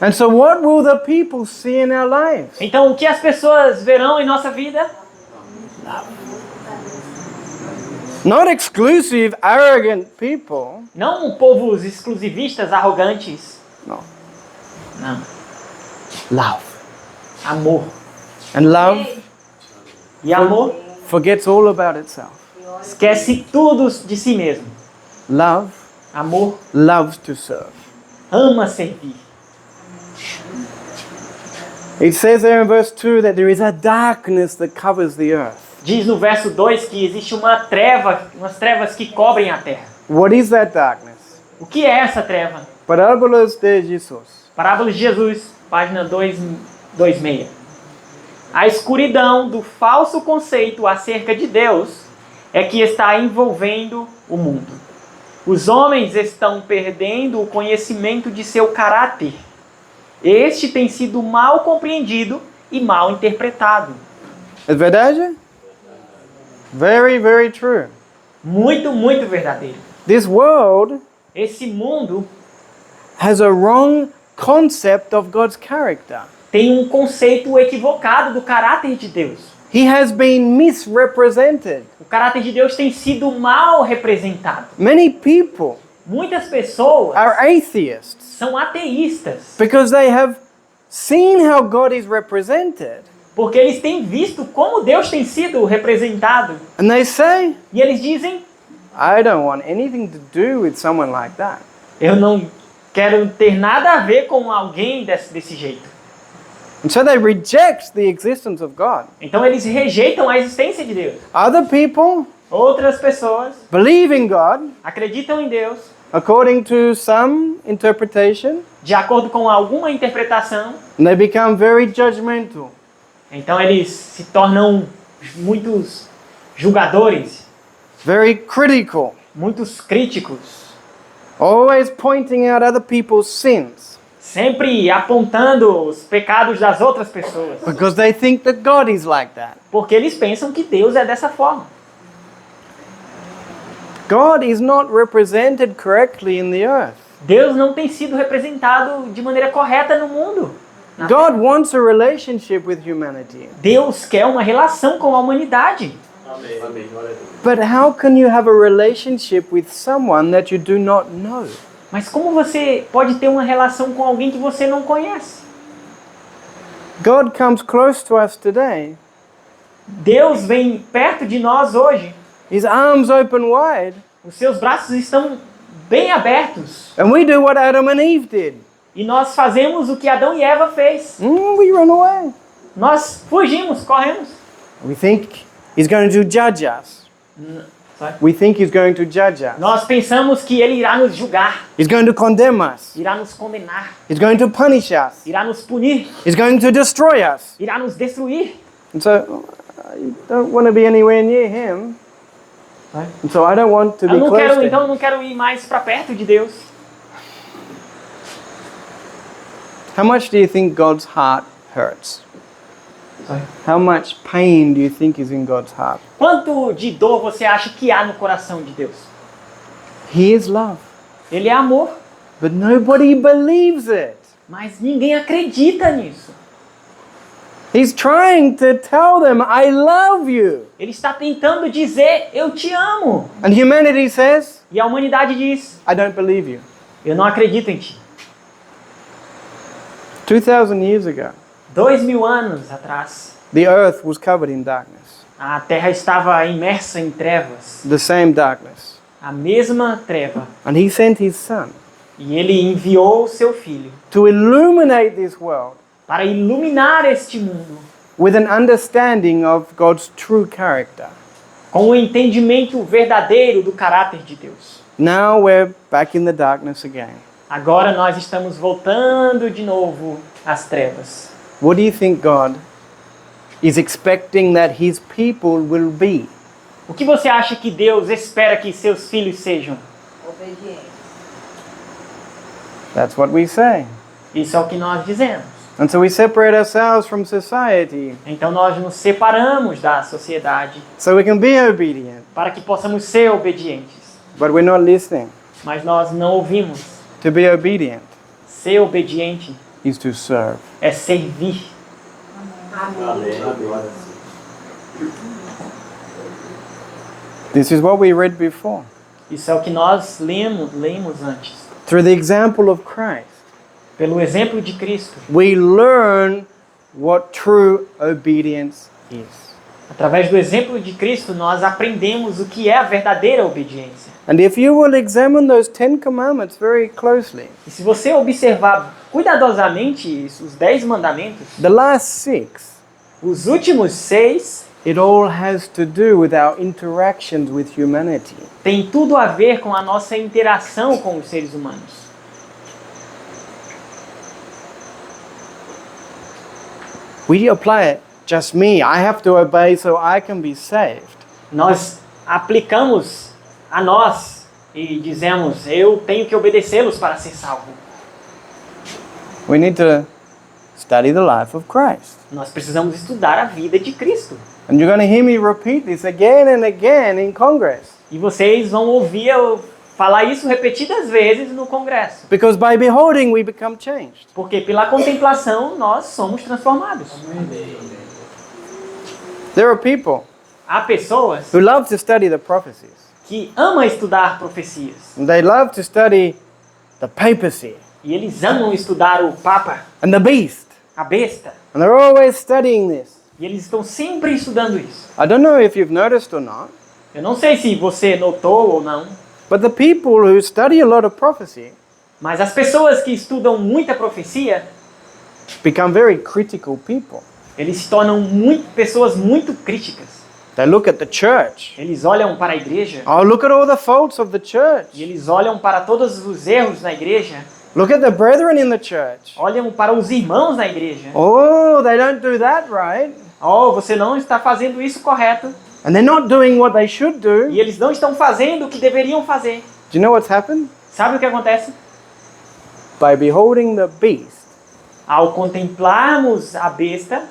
And so what will the people see in our lives?
Então, o que as pessoas verão em nossa vida?
Not exclusive, arrogant people.
Não povos exclusivistas, arrogantes.
No.
Não.
Love.
Amor.
And love
E amor
forgets all about itself.
esquece tudo de si mesmo.
Love
Amor
loves to serve.
ama servir.
It says there in verse 2 that there is a darkness that covers the earth.
Diz no verso 2 que existe umas trevas que cobrem a terra.
What is that darkness?
O que é essa treva?
Parábolas de Jesus.
Parábola de Jesus, página 226. A escuridão do falso conceito acerca de Deus é que está envolvendo o mundo. Os homens estão perdendo o conhecimento de seu caráter. Este tem sido mal compreendido e mal interpretado.
É verdade? Very, very true.
Muito, muito verdadeiro.
This world
Esse mundo
has a wrong concept of God's character.
tem um conceito equivocado do caráter de Deus.
He has been misrepresented.
O caráter de Deus tem sido mal representado.
Many people
Muitas pessoas
are atheists
são ateístas
because they have seen how God is represented.
porque eles têm visto como Deus tem sido representado
And they say,
e eles dizem:
I don't want anything to do with someone like that.
eu não quero ter nada a ver com alguém desse jeito.
And so they reject the existence of God.
Então eles rejeitam a existência de Deus.
Other people
Outras pessoas
believe in God
acreditam em Deus
according to some interpretation,
de acordo com alguma interpretação.
and they become very judgmental.
Então eles se tornam muitos julgadores,
Very critical,
muitos críticos,
always pointing out other people's sins
sempre apontando os pecados das outras pessoas,
because they think that God is like that.
porque eles pensam que Deus é dessa forma.
God is not represented correctly in the earth.
Deus não tem sido representado de maneira correta no mundo. na Terra.
God wants a relationship with humanity.
Deus quer uma relação com a humanidade.
Amém. Amém. Glória a Deus.
But how can you have a relationship with someone that you do not know?
Mas como você pode ter uma relação com alguém que você não conhece?
God comes close to us today.
Deus vem perto de nós hoje.
His arms open wide.
Os seus braços estão bem abertos.
And we do what Adam and Eve did.
E nós fazemos o que Adão e Eva fez.
We run away.
nós fugimos, corremos.
We think He's going to judge us.
Sorry.
We think He's going to judge us.
Nós pensamos que Ele irá nos julgar,
He's going to condemn us.
irá nos condenar,
He's going to punish us.
irá nos punir,
He's going to destroy us.
irá nos destruir.
And so I don't want to be anywhere near Him.
Right.
And so I don't want to be
Eu não
close
quero,
to
então,
Him.
eu não quero ir mais para perto de Deus.
How much do you think God's heart hurts?
Sorry.
How much pain do you think is in God's heart?
Quanto de dor você acha que há no coração de Deus?
He is love.
Ele é amor,
But nobody believes it.
mas ninguém acredita nisso.
He's trying to tell them, I love you.
Ele está tentando dizer, eu te amo.
And humanity says,
E a humanidade diz,
I don't believe you.
eu não acredito em ti.
2,000 years ago,
2000 anos atrás,
the earth was covered in darkness.
a terra estava imersa em trevas.
The same darkness.
A mesma treva.
And He sent His Son
E ele enviou o seu filho
to illuminate this world
para iluminar este mundo
with an understanding of God's true character.
com o entendimento verdadeiro do caráter de Deus.
Now we're back in the darkness again.
Agora nós estamos voltando de novo às trevas.
What do you think God is expecting that His people will be?
O que você acha que Deus espera que seus filhos sejam?
Obediente.
That's what we say.
Isso é o que nós dizemos.
And so we separate ourselves from society
Então nós nos separamos da sociedade
so we can be obedient.
para que possamos ser obedientes.
But we're not listening.
Mas nós não ouvimos.
To be obedient
Ser obediente
is to serve.
é servir.
This is what we read before.
Isso é o que nós lemos antes.
Through the example of Christ,
Pelo exemplo de Cristo,
we learn what true obedience is.
através do exemplo de Cristo, nós aprendemos o que é a verdadeira obediência.
And if you will examine those 10 commandments very closely,
E se você observar cuidadosamente os 10 mandamentos,
the last 6,
os últimos 6
it all has to do with our interactions with humanity.
tem tudo a ver com a nossa interação com os seres humanos.
We apply it, just me, I have to obey so I can be saved.
Nós aplicamos a nós e dizemos, eu tenho que obedecê-los para ser salvo.
We need to study the life of Christ.
Nós precisamos estudar a vida de Cristo.
And you're going to hear me repeat this again and again in Congress.
E vocês vão ouvir eu falar isso repetidas vezes no Congresso.
Because by beholding, we become changed.
Porque pela contemplação nós somos transformados.
There are people
Há pessoas
who love to study the prophecies.
que amam estudar profecias.
And they love to study the papacy
E eles amam estudar o Papa,
and the beast.
a besta.
And they're always studying this.
E eles estão sempre estudando isso.
I don't know if you've noticed or not,
Eu não sei se você notou ou não,
but the people who study a lot of prophecy
mas as pessoas que estudam muita profecia,
become very critical people.
eles se tornam pessoas muito críticas.
They look at the church.
Eles olham para a igreja
Oh, look at all the faults of the
e
church.
eles olham para todos os erros na igreja,
Look at the brethren in the church.
olham para os irmãos na igreja.
Oh, they don't do that right.
Oh, você não está fazendo isso correto.
And they're not doing what they should do.
E eles não estão fazendo o que deveriam fazer.
Do you know what's happened?
Sabe o que acontece?
By beholding the beast,
Ao contemplarmos a besta,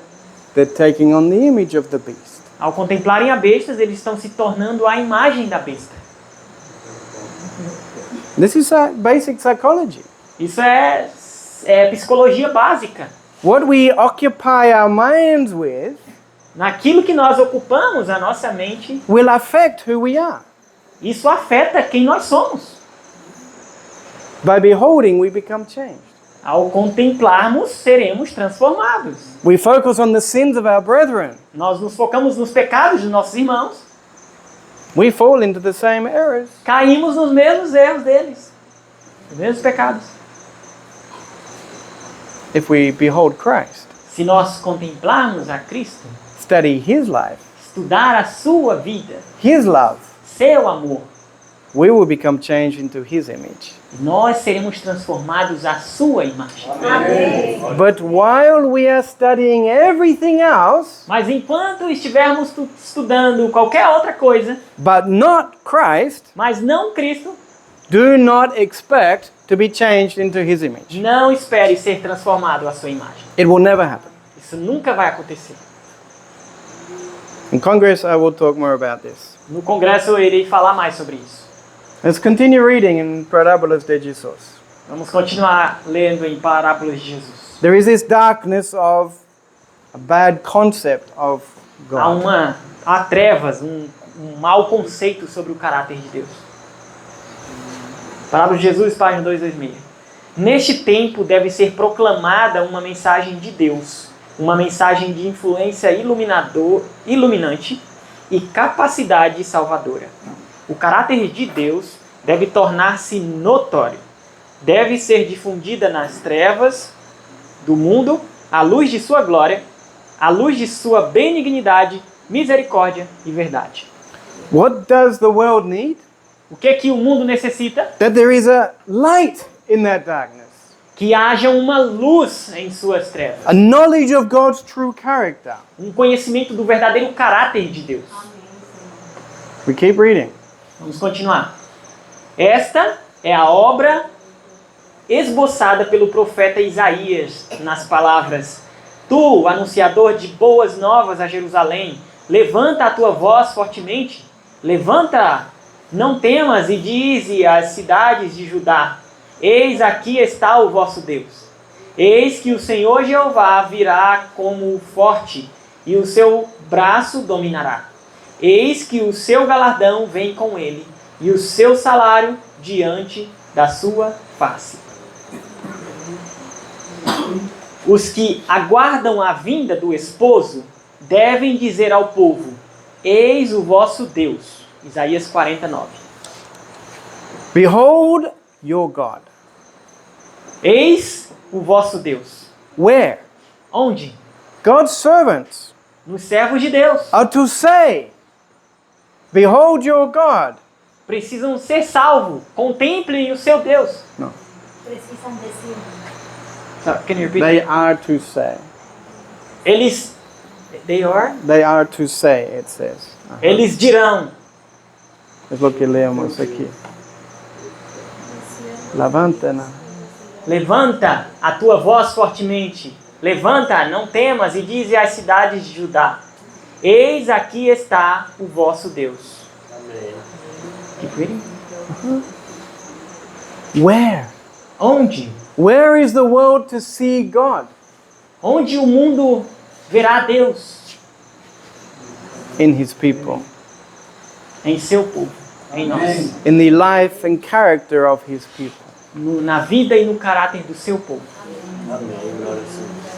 they're taking on the image of the beast.
ao contemplarem a besta, eles estão se tornando a imagem da besta.
This is basic psychology.
Isso é psicologia básica.
What we occupy our minds with
Naquilo que nós ocupamos a nossa mente,
will affect who we are.
isso afeta quem nós somos.
By beholding, we become changed.
Ao contemplarmos, seremos transformados.
We focus on the sins of our brethren.
Nós nos focamos nos pecados dos nossos irmãos,
We fall into the same errors.
caímos nos mesmos erros deles, nos mesmos pecados.
If we behold Christ,
Se nós contemplarmos a Cristo,
study His life,
estudar a sua vida,
His love,
seu amor,
we will become changed into His image.
nós seremos transformados à sua imagem.
But while we are studying everything else,
Mas enquanto estivermos estudando qualquer outra coisa,
but not Christ,
mas não Cristo,
do not expect to be changed into His image.
não espere ser transformado à sua imagem.
It will never happen.
Isso nunca vai acontecer.
In Congress, I will talk more about this.
No congresso eu irei falar mais sobre isso.
Let's continue reading in Parábolas de Jesus.
Vamos continuar lendo em Parábolas de Jesus.
There is this darkness of a bad concept of God.
Há trevas, um mau conceito sobre o caráter de Deus. Parábola de Jesus, página 226. Neste tempo deve ser proclamada uma mensagem de Deus, uma mensagem de influência iluminante e capacidade salvadora. O caráter de Deus deve tornar-se notório. Deve ser difundida nas trevas do mundo à luz de sua glória, à luz de sua benignidade, misericórdia e verdade.
What does the world need?
O que o mundo necessita?
That there is a light in that darkness.
Que haja uma luz em suas trevas.
A knowledge of God's true character.
Um conhecimento do verdadeiro caráter de Deus.
We keep reading.
Vamos continuar. Esta é a obra esboçada pelo profeta Isaías nas palavras: Tu, anunciador de boas novas a Jerusalém, levanta a tua voz fortemente, levanta, não temas, e dize às cidades de Judá: Eis aqui está o vosso Deus. Eis que o Senhor Jeová virá como forte, e o seu braço dominará. Eis que o seu galardão vem com ele, e o seu salário diante da sua face. Os que aguardam a vinda do esposo devem dizer ao povo: Eis o vosso Deus. Isaías 49.
Behold your God.
Eis o vosso Deus.
Where?
Onde?
God's servants
Nos servos de Deus.
are to say, Behold your God.
Precisam ser salvos. Contemplem o seu Deus.
No.
Precisam dizer.
Can you repeat?
They are to say.
Eles, they are,
They are to say, it says.
eles dirão.
É o que lemos aqui. Levanta, né?
Levanta a tua voz fortemente. Levanta, não temas, e dize às cidades de Judá: Eis aqui está o vosso Deus. Keep reading.
Where?
Onde?
Where is the world to see God?
Onde o mundo verá Deus?
In His people.
Em seu povo, em nós.
In the life and character of His people.
Na vida e no caráter do seu povo.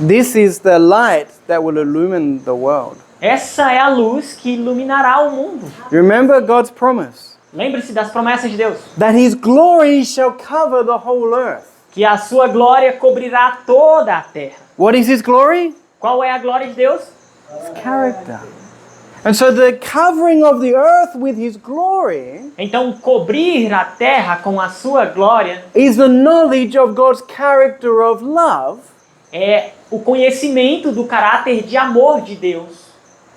This is the light that will illumine the world.
Essa é a luz que iluminará o mundo.
Remember God's promise
Lembre-se das promessas de Deus.
that His glory shall cover the whole earth.
Que a sua glória cobrirá toda a terra.
What is His glory?
Qual é a glória de Deus?
His character. And so the covering of the earth with His glory
Então, cobrir a terra com a sua glória
is the knowledge of God's character of love
é o conhecimento do caráter de amor de Deus,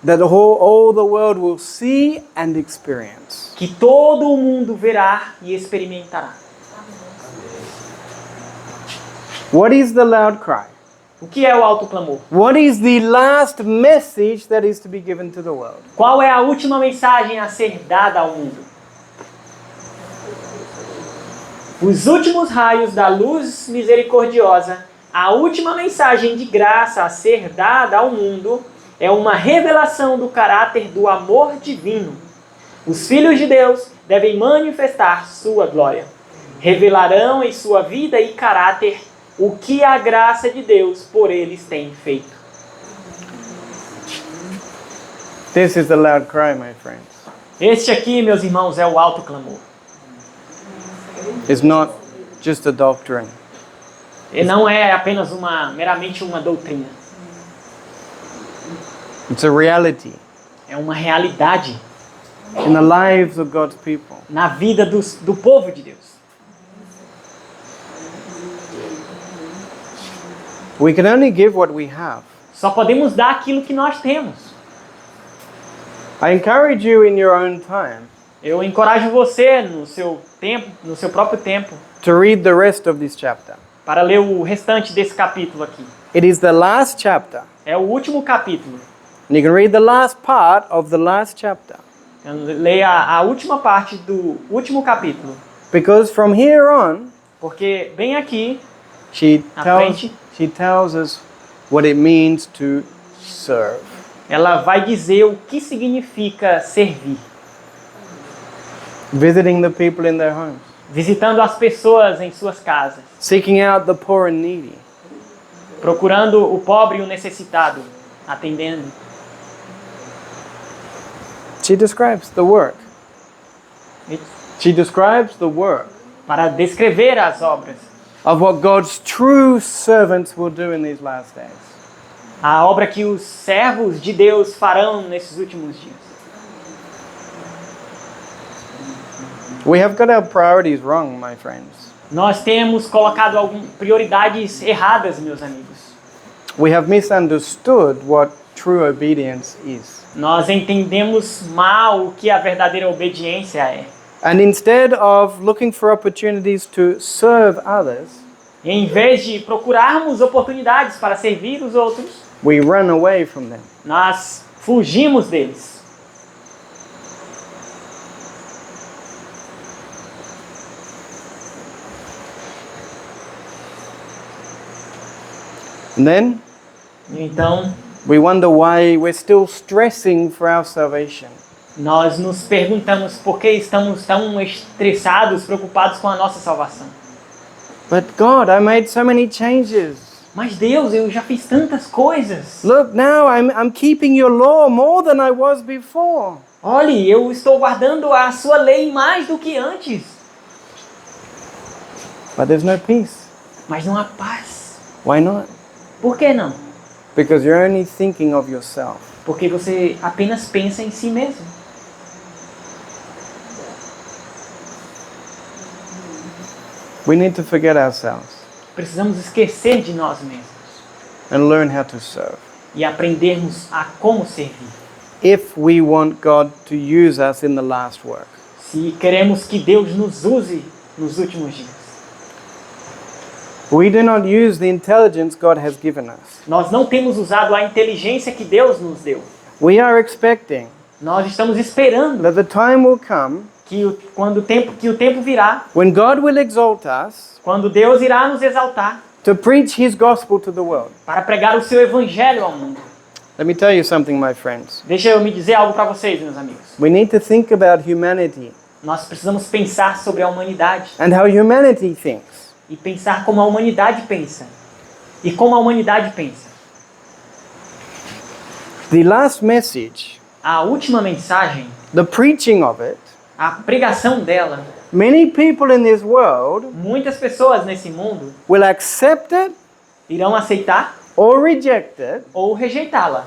that all the world will see and experience.
que todo o mundo verá e experimentará.
What is the loud cry?
O que é o alto clamor?
What is the last message that is to be given to the world?
Qual é a última mensagem a ser dada ao mundo? Os últimos raios da luz misericordiosa, a última mensagem de graça a ser dada ao mundo é uma revelação do caráter do amor divino. Os filhos de Deus devem manifestar sua glória. Revelarão em sua vida e caráter o que a graça de Deus por eles tem feito.
This is the loud cry, my friends.
Este aqui, meus irmãos, é o alto clamor.
It's not just a doctrine.
E não é apenas meramente uma doutrina.
It's a reality
É uma realidade
in the lives of God's people.
na vida do povo de Deus.
We can only give what we have.
Só podemos dar aquilo que nós temos.
I encourage you in your own time
Eu encorajo você no seu tempo, no seu próprio tempo,
to read the rest of this chapter.
para ler o restante desse capítulo aqui.
It is the last chapter.
É o último capítulo.
And you can read the last part of the last chapter.
Então, leia a última parte do último capítulo.
Because from here on,
Porque bem aqui,
she
Na
tells,
frente.
she tells us what it means to serve.
ela vai dizer o que significa servir.
Visiting the people in their homes.
Visitando as pessoas em suas casas.
Seeking out the poor and needy.
Procurando o pobre e o necessitado. Atendendo.
She describes the work. She describes the work
Para descrever as obras.
of what God's true servants will do in these last days.
A obra que os servos de Deus farão nesses últimos dias.
We have got our priorities wrong, my friends.
Nós temos colocado algumas prioridades erradas, meus amigos.
We have misunderstood what true obedience is.
Nós entendemos mal o que a verdadeira obediência é.
And instead of looking for opportunities to serve others,
E em vez de procurarmos oportunidades para servir os outros,
we run away from them.
nós fugimos deles.
And then
E então,
we wonder why we're still stressing for our salvation.
nós nos perguntamos por que estamos tão estressados, preocupados com a nossa salvação.
But God, I made so many changes.
Mas Deus, eu já fiz tantas coisas.
Look, now I'm keeping your law more than I was before.
Olhe, eu estou guardando a sua lei mais do que antes.
But there's no peace.
Mas não há paz.
Why not?
Por que não?
Because you're only thinking of yourself.
Porque você apenas pensa em si mesmo.
We need to forget ourselves
Precisamos esquecer de nós mesmos
and learn how to serve.
e aprendermos a como servir.
If we want God to use us in the last work.
Se queremos que Deus nos use nos últimos dias.
We do not use the intelligence God has given us.
Nós não temos usado a inteligência que Deus nos deu.
We are expecting
Nós estamos esperando
that the time will come
que o tempo virá,
when God will exalt us
quando Deus irá nos exaltar
to preach His gospel to the world.
para pregar o seu evangelho ao mundo.
Let me tell you something, my friends.
Deixa eu me dizer algo para vocês, meus amigos.
We need to think about humanity
Nós precisamos pensar sobre a humanidade
and how humanity thinks.
e pensar como a humanidade pensa. E como a humanidade pensa.
The last message,
A última mensagem,
the preaching of it,
a pregação dela,
many people in this world
muitas pessoas nesse mundo
will accept it
irão aceitar
or reject it,
ou rejeitá-la.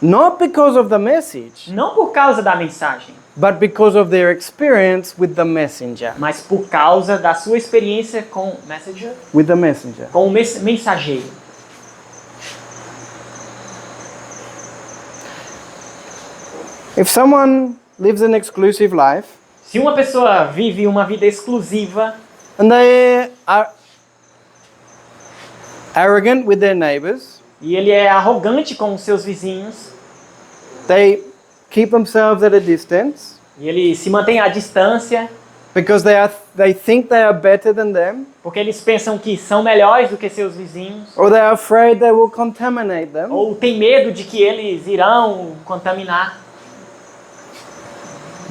not because of the message,
Não por causa da mensagem,
but because of their experience with the messenger.
mas por causa da sua experiência com
With the messenger.
com o mensageiro.
If someone lives an exclusive life
Se uma pessoa vive uma vida exclusiva
and they are arrogant with their neighbors,
e ele é arrogante com os seus vizinhos,
they keep themselves at a distance
e ele se mantém à distância,
because they think they are better than them,
porque eles pensam que são melhores do que seus vizinhos,
or they are afraid they will contaminate them,
ou tem medo de que eles irão contaminar.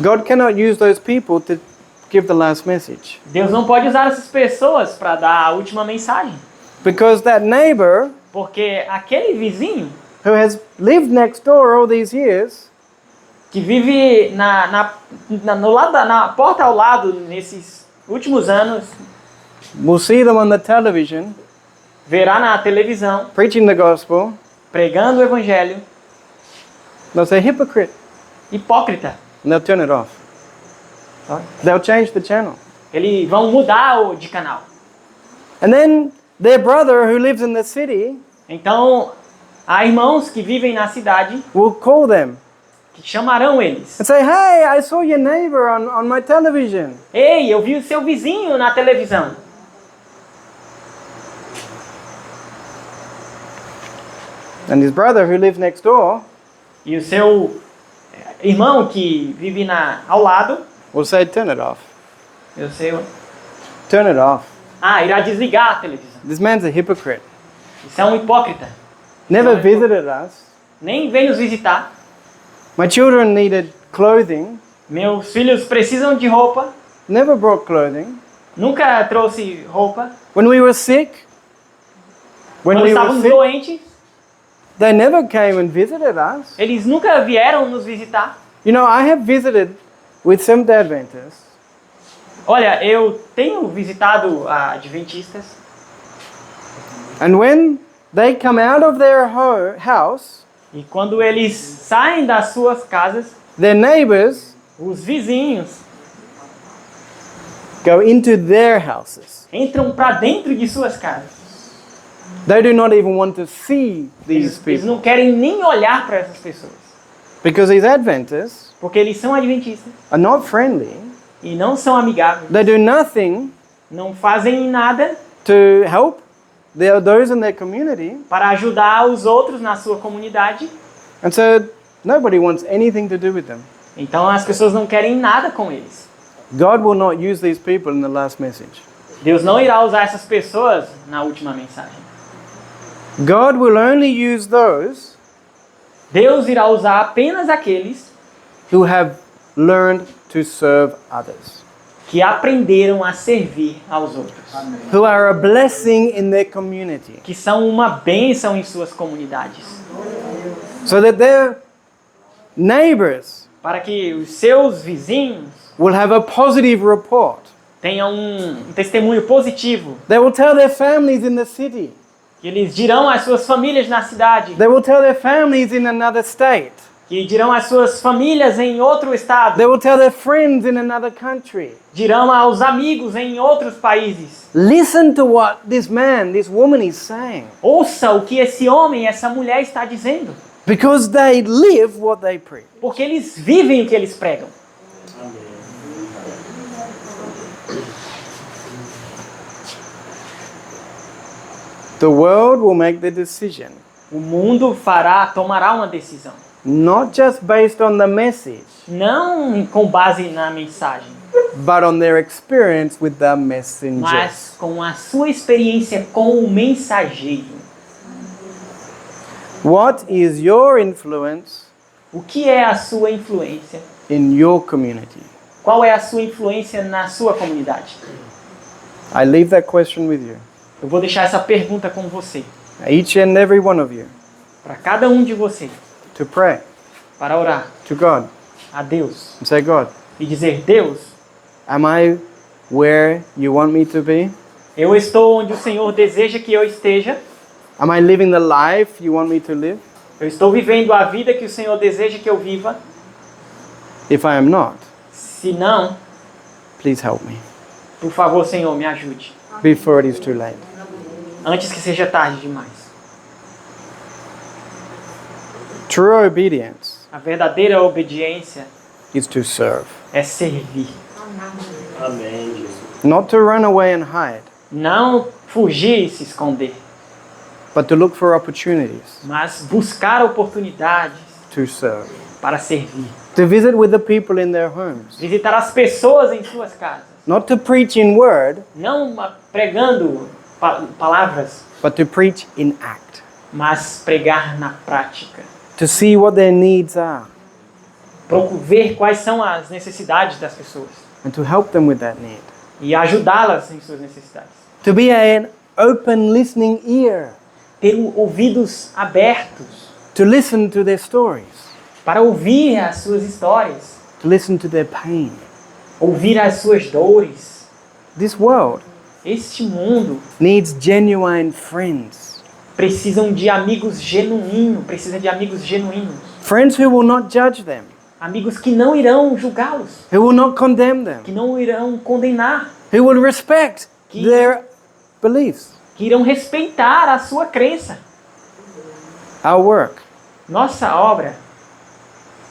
God cannot use those people to give the last message.
Deus não pode usar essas pessoas para dar a última mensagem,
Because that neighbor
porque aquele vizinho
who has lived next door all these years
que vive no lado na porta ao lado nesses últimos anos,
will see them on the television
verá na televisão
preaching the gospel,
pregando o evangelho
They'll say hypocrite,
hipócrita.
and they'll turn it off. They'll change the channel.
Eles vão mudar de canal.
And then their brother who lives in the city
Então, há irmãos que vivem na cidade
will call them
que chamarão eles.
and say, hey, I saw your neighbor on my television.
Ei, eu vi o seu vizinho na televisão.
And his brother who lives next door
E o seu irmão que vive ao lado,
will say, turn it off.
eu sei,
Turn it off.
irá desligar a televisão.
This man's a hypocrite.
Isso é um hipócrita.
Never visited us.
Nem vem nos visitar.
My children needed clothing.
Meus filhos precisam de roupa.
Never brought clothing.
Nunca trouxe roupa.
When we were sick,
Quando estávamos doentes,
they never came and visited us.
eles nunca vieram nos visitar.
You know, I have visited with Seventh Adventists,
Olha, eu tenho visitado adventistas.
and when they come out of their house,
E quando eles saem das suas casas,
their neighbors
os vizinhos
go into their houses.
entram para dentro de suas casas.
They do not even want to see these
Eles
people.
não querem nem olhar para essas pessoas.
Because these Adventists
Porque eles são adventistas
are not friendly.
e não são amigáveis.
They do nothing
Não fazem nada
to help those in their community.
para ajudar os outros na sua comunidade.
And so nobody wants anything to do with them.
Então as pessoas não querem nada com eles.
God will not use these people in the last message.
Deus não irá usar essas pessoas na última mensagem.
God will only use those
Deus irá usar apenas aqueles
who have learned to serve others,
que aprenderam a servir aos outros.
who are a blessing in their community,
Que são uma bênção em suas comunidades.
so that their neighbors
Para que os seus vizinhos
will have a positive report.
tenham um testemunho positivo.
They will tell their families in the city.
Que eles dirão às suas famílias na cidade.
They will tell their families in another state.
Que dirão às suas famílias em outro estado.
They will tell their friends in another country.
Dirão aos amigos em outros países.
Listen to what this man, this woman is saying.
Ouça o que esse homem, essa mulher está dizendo.
Because they live what they preach.
Porque eles vivem o que eles pregam.
The world will make the decision,
O mundo tomará uma decisão.
not just based on the message,
Não com base na mensagem,
but on their experience with the messenger.
mas com a sua experiência com o mensageiro.
What is your influence
O que é a sua influência?
in your community?
Qual é a sua influência na sua comunidade?
I leave that question with you.
Eu vou deixar essa pergunta com você,
Each and every one of you,
para cada um de vocês,
to pray
para orar
to God
a Deus
and say, God,
e dizer: Deus,
am I where you want me to be?
eu estou onde o Senhor deseja que eu esteja.
Am I living the life you want me to live?
Eu estou vivendo a vida que o Senhor deseja que eu viva.
If I am not,
Se não,
please help me
por favor, Senhor, me ajude,
before it is too late.
antes que seja tarde demais.
True obedience
A verdadeira obediência
is to serve,
é servir.
Amém, Jesus.
not to run away and hide,
Não fugir e se esconder,
but to look for opportunities
mas buscar oportunidades
to serve.
para servir.
To visit with the people in their homes,
Visitar as pessoas em suas casas.
not to preach in word,
Não pregando palavras,
but to preach in act.
mas pregar na prática.
To see what their needs are
Ver quais são as necessidades das pessoas
and to help them with that need.
e ajudá-las em suas necessidades.
To be an open listening ear,
Ter ouvidos abertos
to listen to their stories,
para ouvir as suas histórias,
to listen to their pain.
ouvir as suas dores.
This world
Este mundo
needs genuine friends,
precisa de amigos genuínos,
Friends who will not judge them,
Amigos que não irão julgá-los,
who will not condemn them,
que não irão condenar,
who will respect
Que-
their beliefs.
que irão respeitar a sua crença.
Our work
Nossa obra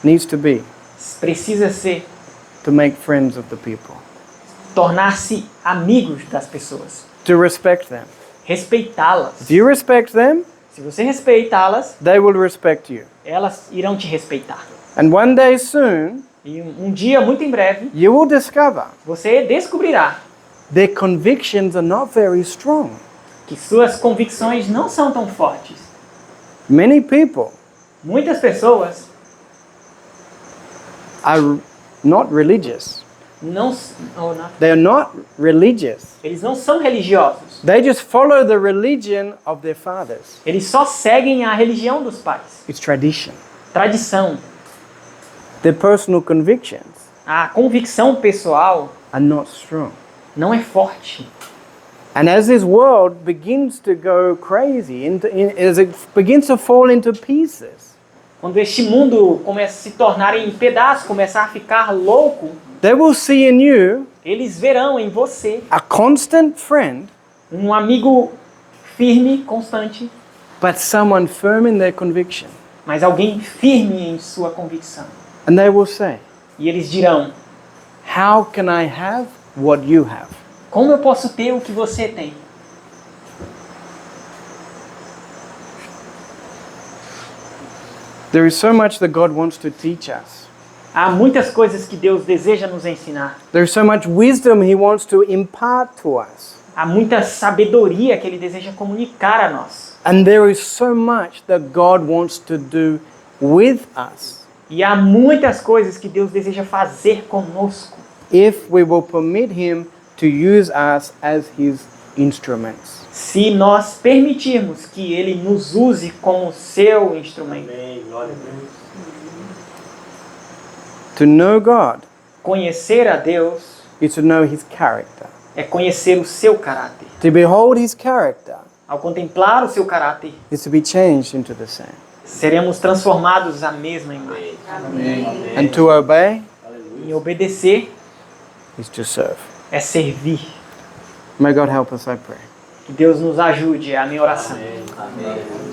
needs to be
precisa ser
to make friends of the people,
tornar-se amigos das pessoas,
to respect them.
respeitá-las.
If you respect them,
Se você respeitá-las,
they will respect you.
elas irão te respeitar.
And one day soon,
E um dia, muito em breve,
you will discover
você descobrirá
their convictions are not very strong.
que suas convicções não são tão fortes.
Many people
Muitas pessoas
are not religious.
não, não,
They are not religious.
eles não são religiosos.
They just follow the religion of their fathers.
Eles só seguem a religião dos pais.
It's tradition.
Tradição.
Their personal convictions
A convicção pessoal
are not strong.
não é forte.
And as this world begins to go crazy, as it begins to fall into pieces,
Quando este mundo começa a se tornar em pedaços, começar a ficar louco,
they will see in you
eles verão em você
a constant friend,
um amigo firme, constante,
but someone firm in their conviction.
mas alguém firme em sua convicção.
And they will say,
E eles dirão:
how can I have what you have?
como eu posso ter o que você tem?
There is so much that God wants to teach us.
Há muitas coisas que Deus deseja nos ensinar.
There is so much wisdom He wants to impart to us.
Há muita sabedoria que Ele deseja comunicar a nós.
And there is so much that God wants to do with us
E há muitas coisas que Deus deseja fazer conosco,
if we will permit Him to use us as His instruments.
se nós permitirmos que Ele nos use como seu instrumento.
Amém. Glória a Deus.
To know God
Conhecer a Deus
is to know His character.
é conhecer o seu caráter.
To behold His character
Ao contemplar o seu caráter,
is to be changed into the same.
seremos transformados à mesma imagem.
And to obey
E obedecer
is to serve.
é servir.
May God help us, I pray.
Que Deus nos ajude, é a minha oração.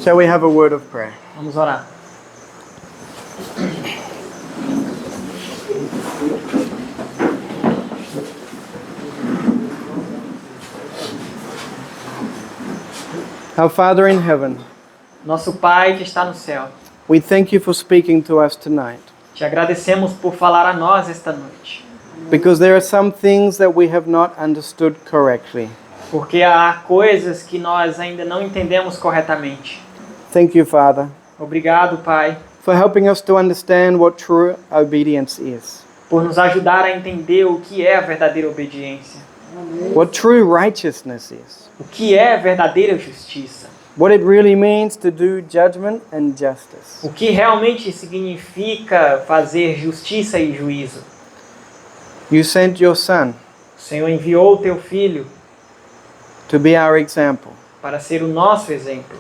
Shall we have a word of prayer?
Vamos orar.
Our Father in heaven,
Nosso Pai que está no céu,
we thank you for speaking to us tonight,
te agradecemos por falar a nós esta noite.
because there are some things that we have not understood correctly.
Porque há coisas que nós ainda não entendemos corretamente.
Thank you, Father,
Obrigado, Pai,
for helping us to understand what true obedience is,
por nos ajudar a entender o que é a verdadeira obediência.
what true righteousness is,
O que é a verdadeira justiça.
what it really means to do judgment and justice.
O que realmente significa fazer justiça e juízo.
You sent your Son
O Senhor enviou o teu Filho
to be our example.
para ser o nosso exemplo.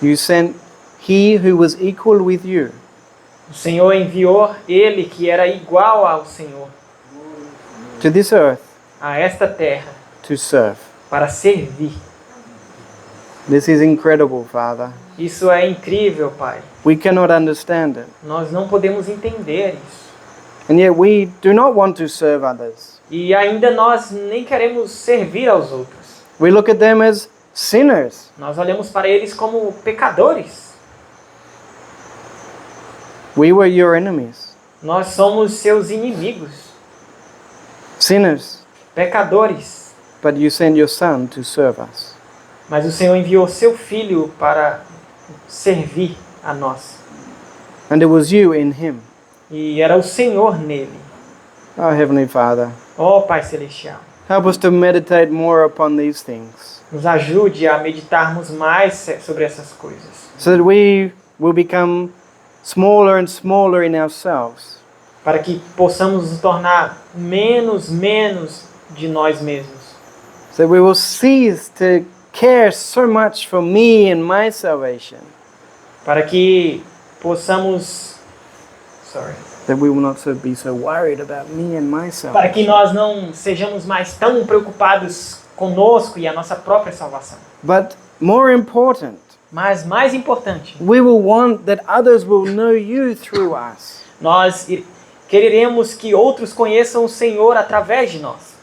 You sent He who was equal with you
O Senhor enviou Ele que era igual ao Senhor
to this earth
a esta terra
to serve.
para servir.
This is incredible, Father.
Isso é incrível, Pai.
We cannot understand it.
Nós não podemos entender isso.
And yet we do not want to serve others.
E ainda nós nem queremos servir aos outros.
We look at them as sinners.
Nós olhamos para eles como pecadores.
We were your enemies.
Nós somos seus inimigos,
Sinners.
pecadores.
But you sent your Son to serve us.
Mas o Senhor enviou seu Filho para servir a nós.
And it was you in Him.
E era o Senhor nele.
Our Heavenly Father,
Ó Pai Celestial,
help us to meditate more upon these things,
nos ajude a meditarmos mais sobre essas coisas.
so that we will become smaller and smaller in ourselves,
Para que possamos nos tornar menos de nós mesmos.
so that we will cease to care so much for me and my salvation,
para que possamos
That we will not be so worried about me and myself.
para que nós não sejamos mais tão preocupados conosco e a nossa própria salvação.
But more important,
Mas mais importante,
we will want that others will know you through us.
nós quereremos que outros conheçam o Senhor através de nós.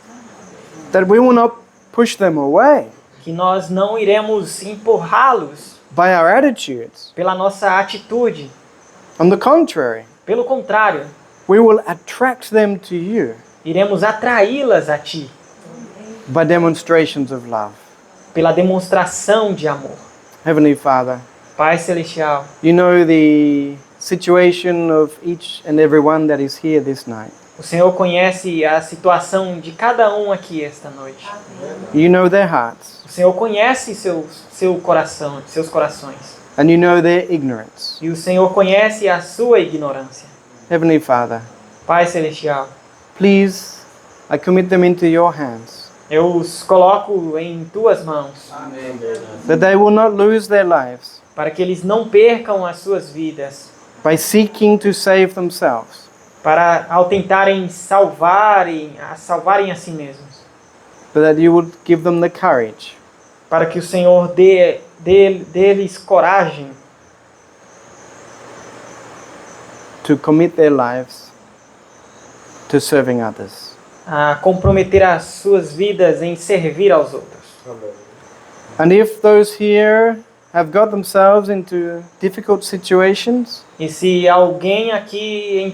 That we will not push them away
Que nós não iremos empurrá-los
by our attitudes.
pela nossa atitude.
On the contrary,
Pelo contrário,
we will attract them to you
iremos atraí-las a Ti
by demonstrations of love.
pela demonstração de amor.
Heavenly Father,
Pai Celestial,
you know the situation of each and every one that is here this night.
o Senhor conhece a situação de cada um aqui esta noite.
You know their hearts,
O Senhor conhece seu coração, seus corações.
and you know their ignorance.
E o Senhor conhece a sua ignorância.
Heavenly Father,
Pai Celestial,
please, I commit them into your hands,
eu os coloco em Tuas mãos,
that they will not lose their lives
para que eles não percam as suas vidas,
by seeking to save themselves,
para ao tentarem salvarem a si mesmos,
but that you would give them the courage
para que o Senhor dê-lhes coragem
to commit their lives to serving others.
a comprometer as suas vidas em servir aos outros.
And if those here have got themselves into difficult situations,
E se alguém aqui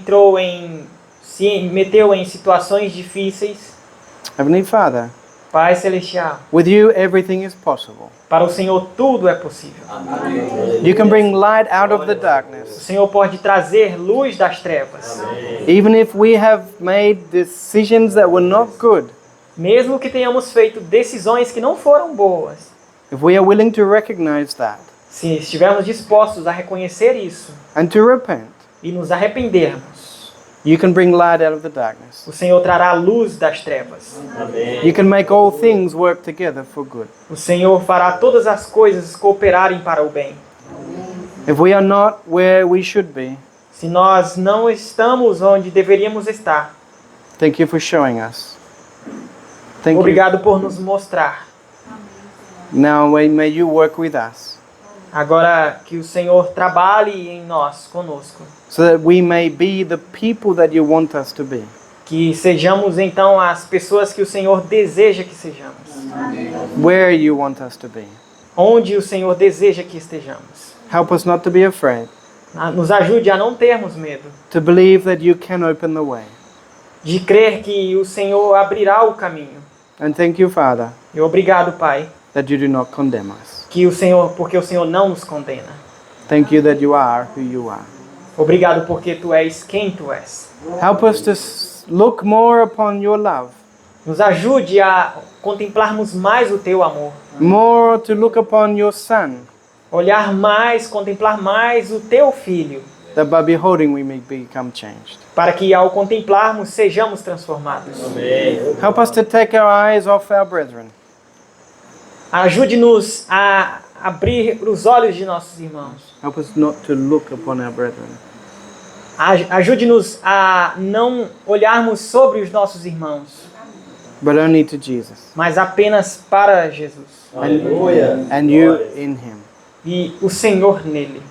se meteu em situações difíceis,
Heavenly Father,
Pai Celestial,
with you everything is possible.
para o Senhor tudo é possível.
You can bring light out of the
O
darkness.
Senhor pode trazer luz das trevas.
Even if we have made decisions that were not good,
Mesmo que tenhamos feito decisões que não foram boas,
if we are willing to recognize that
se estivermos dispostos a reconhecer isso
and to repent,
e nos arrependermos,
you can bring light out of the darkness.
o Senhor trará luz das trevas.
You can make all things work together for good.
O Senhor fará todas as coisas cooperarem para o bem.
If we are not where we should be,
Se nós não estamos onde deveríamos estar,
thank you for showing us. Thank you.
obrigado por nos mostrar.
Now may you work with us
Agora que o Senhor trabalhe em nós, conosco.
so that we may be the people that you want us to be.
Que sejamos então as pessoas que o Senhor deseja que sejamos.
Where you want us to be.
Onde o Senhor deseja que estejamos.
Help us not to be afraid,
Nos ajude a não termos medo.
to believe that you can open the way.
De crer que o Senhor abrirá o caminho.
And thank you, Father,
E obrigado, Pai,
that you do not condemn us.
porque o Senhor não nos condena.
Thank you that you are who you are.
Obrigado porque tu és quem tu és.
Help us to look more upon your love,
Nos ajude a contemplarmos mais o teu amor.
more to look upon your Son,
Olhar mais, contemplar mais o teu Filho.
that by beholding we may become changed.
Para que ao contemplarmos sejamos transformados.
Help us to take our eyes off our brethren,
Ajude-nos a abrir os olhos de nossos irmãos.
help us not to look upon our brethren,
Ajude-nos a não olharmos sobre os nossos irmãos,
but only to Jesus,
mas apenas para Jesus.
and you in him.
E o Senhor nele.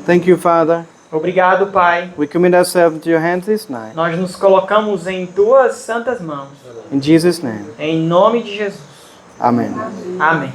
Thank you, Father.
Obrigado, Pai.
We commit ourselves into your hands this night.
Nós nos colocamos em tuas santas mãos.
In Jesus' name,
Em nome de Jesus.
amen.
Amém.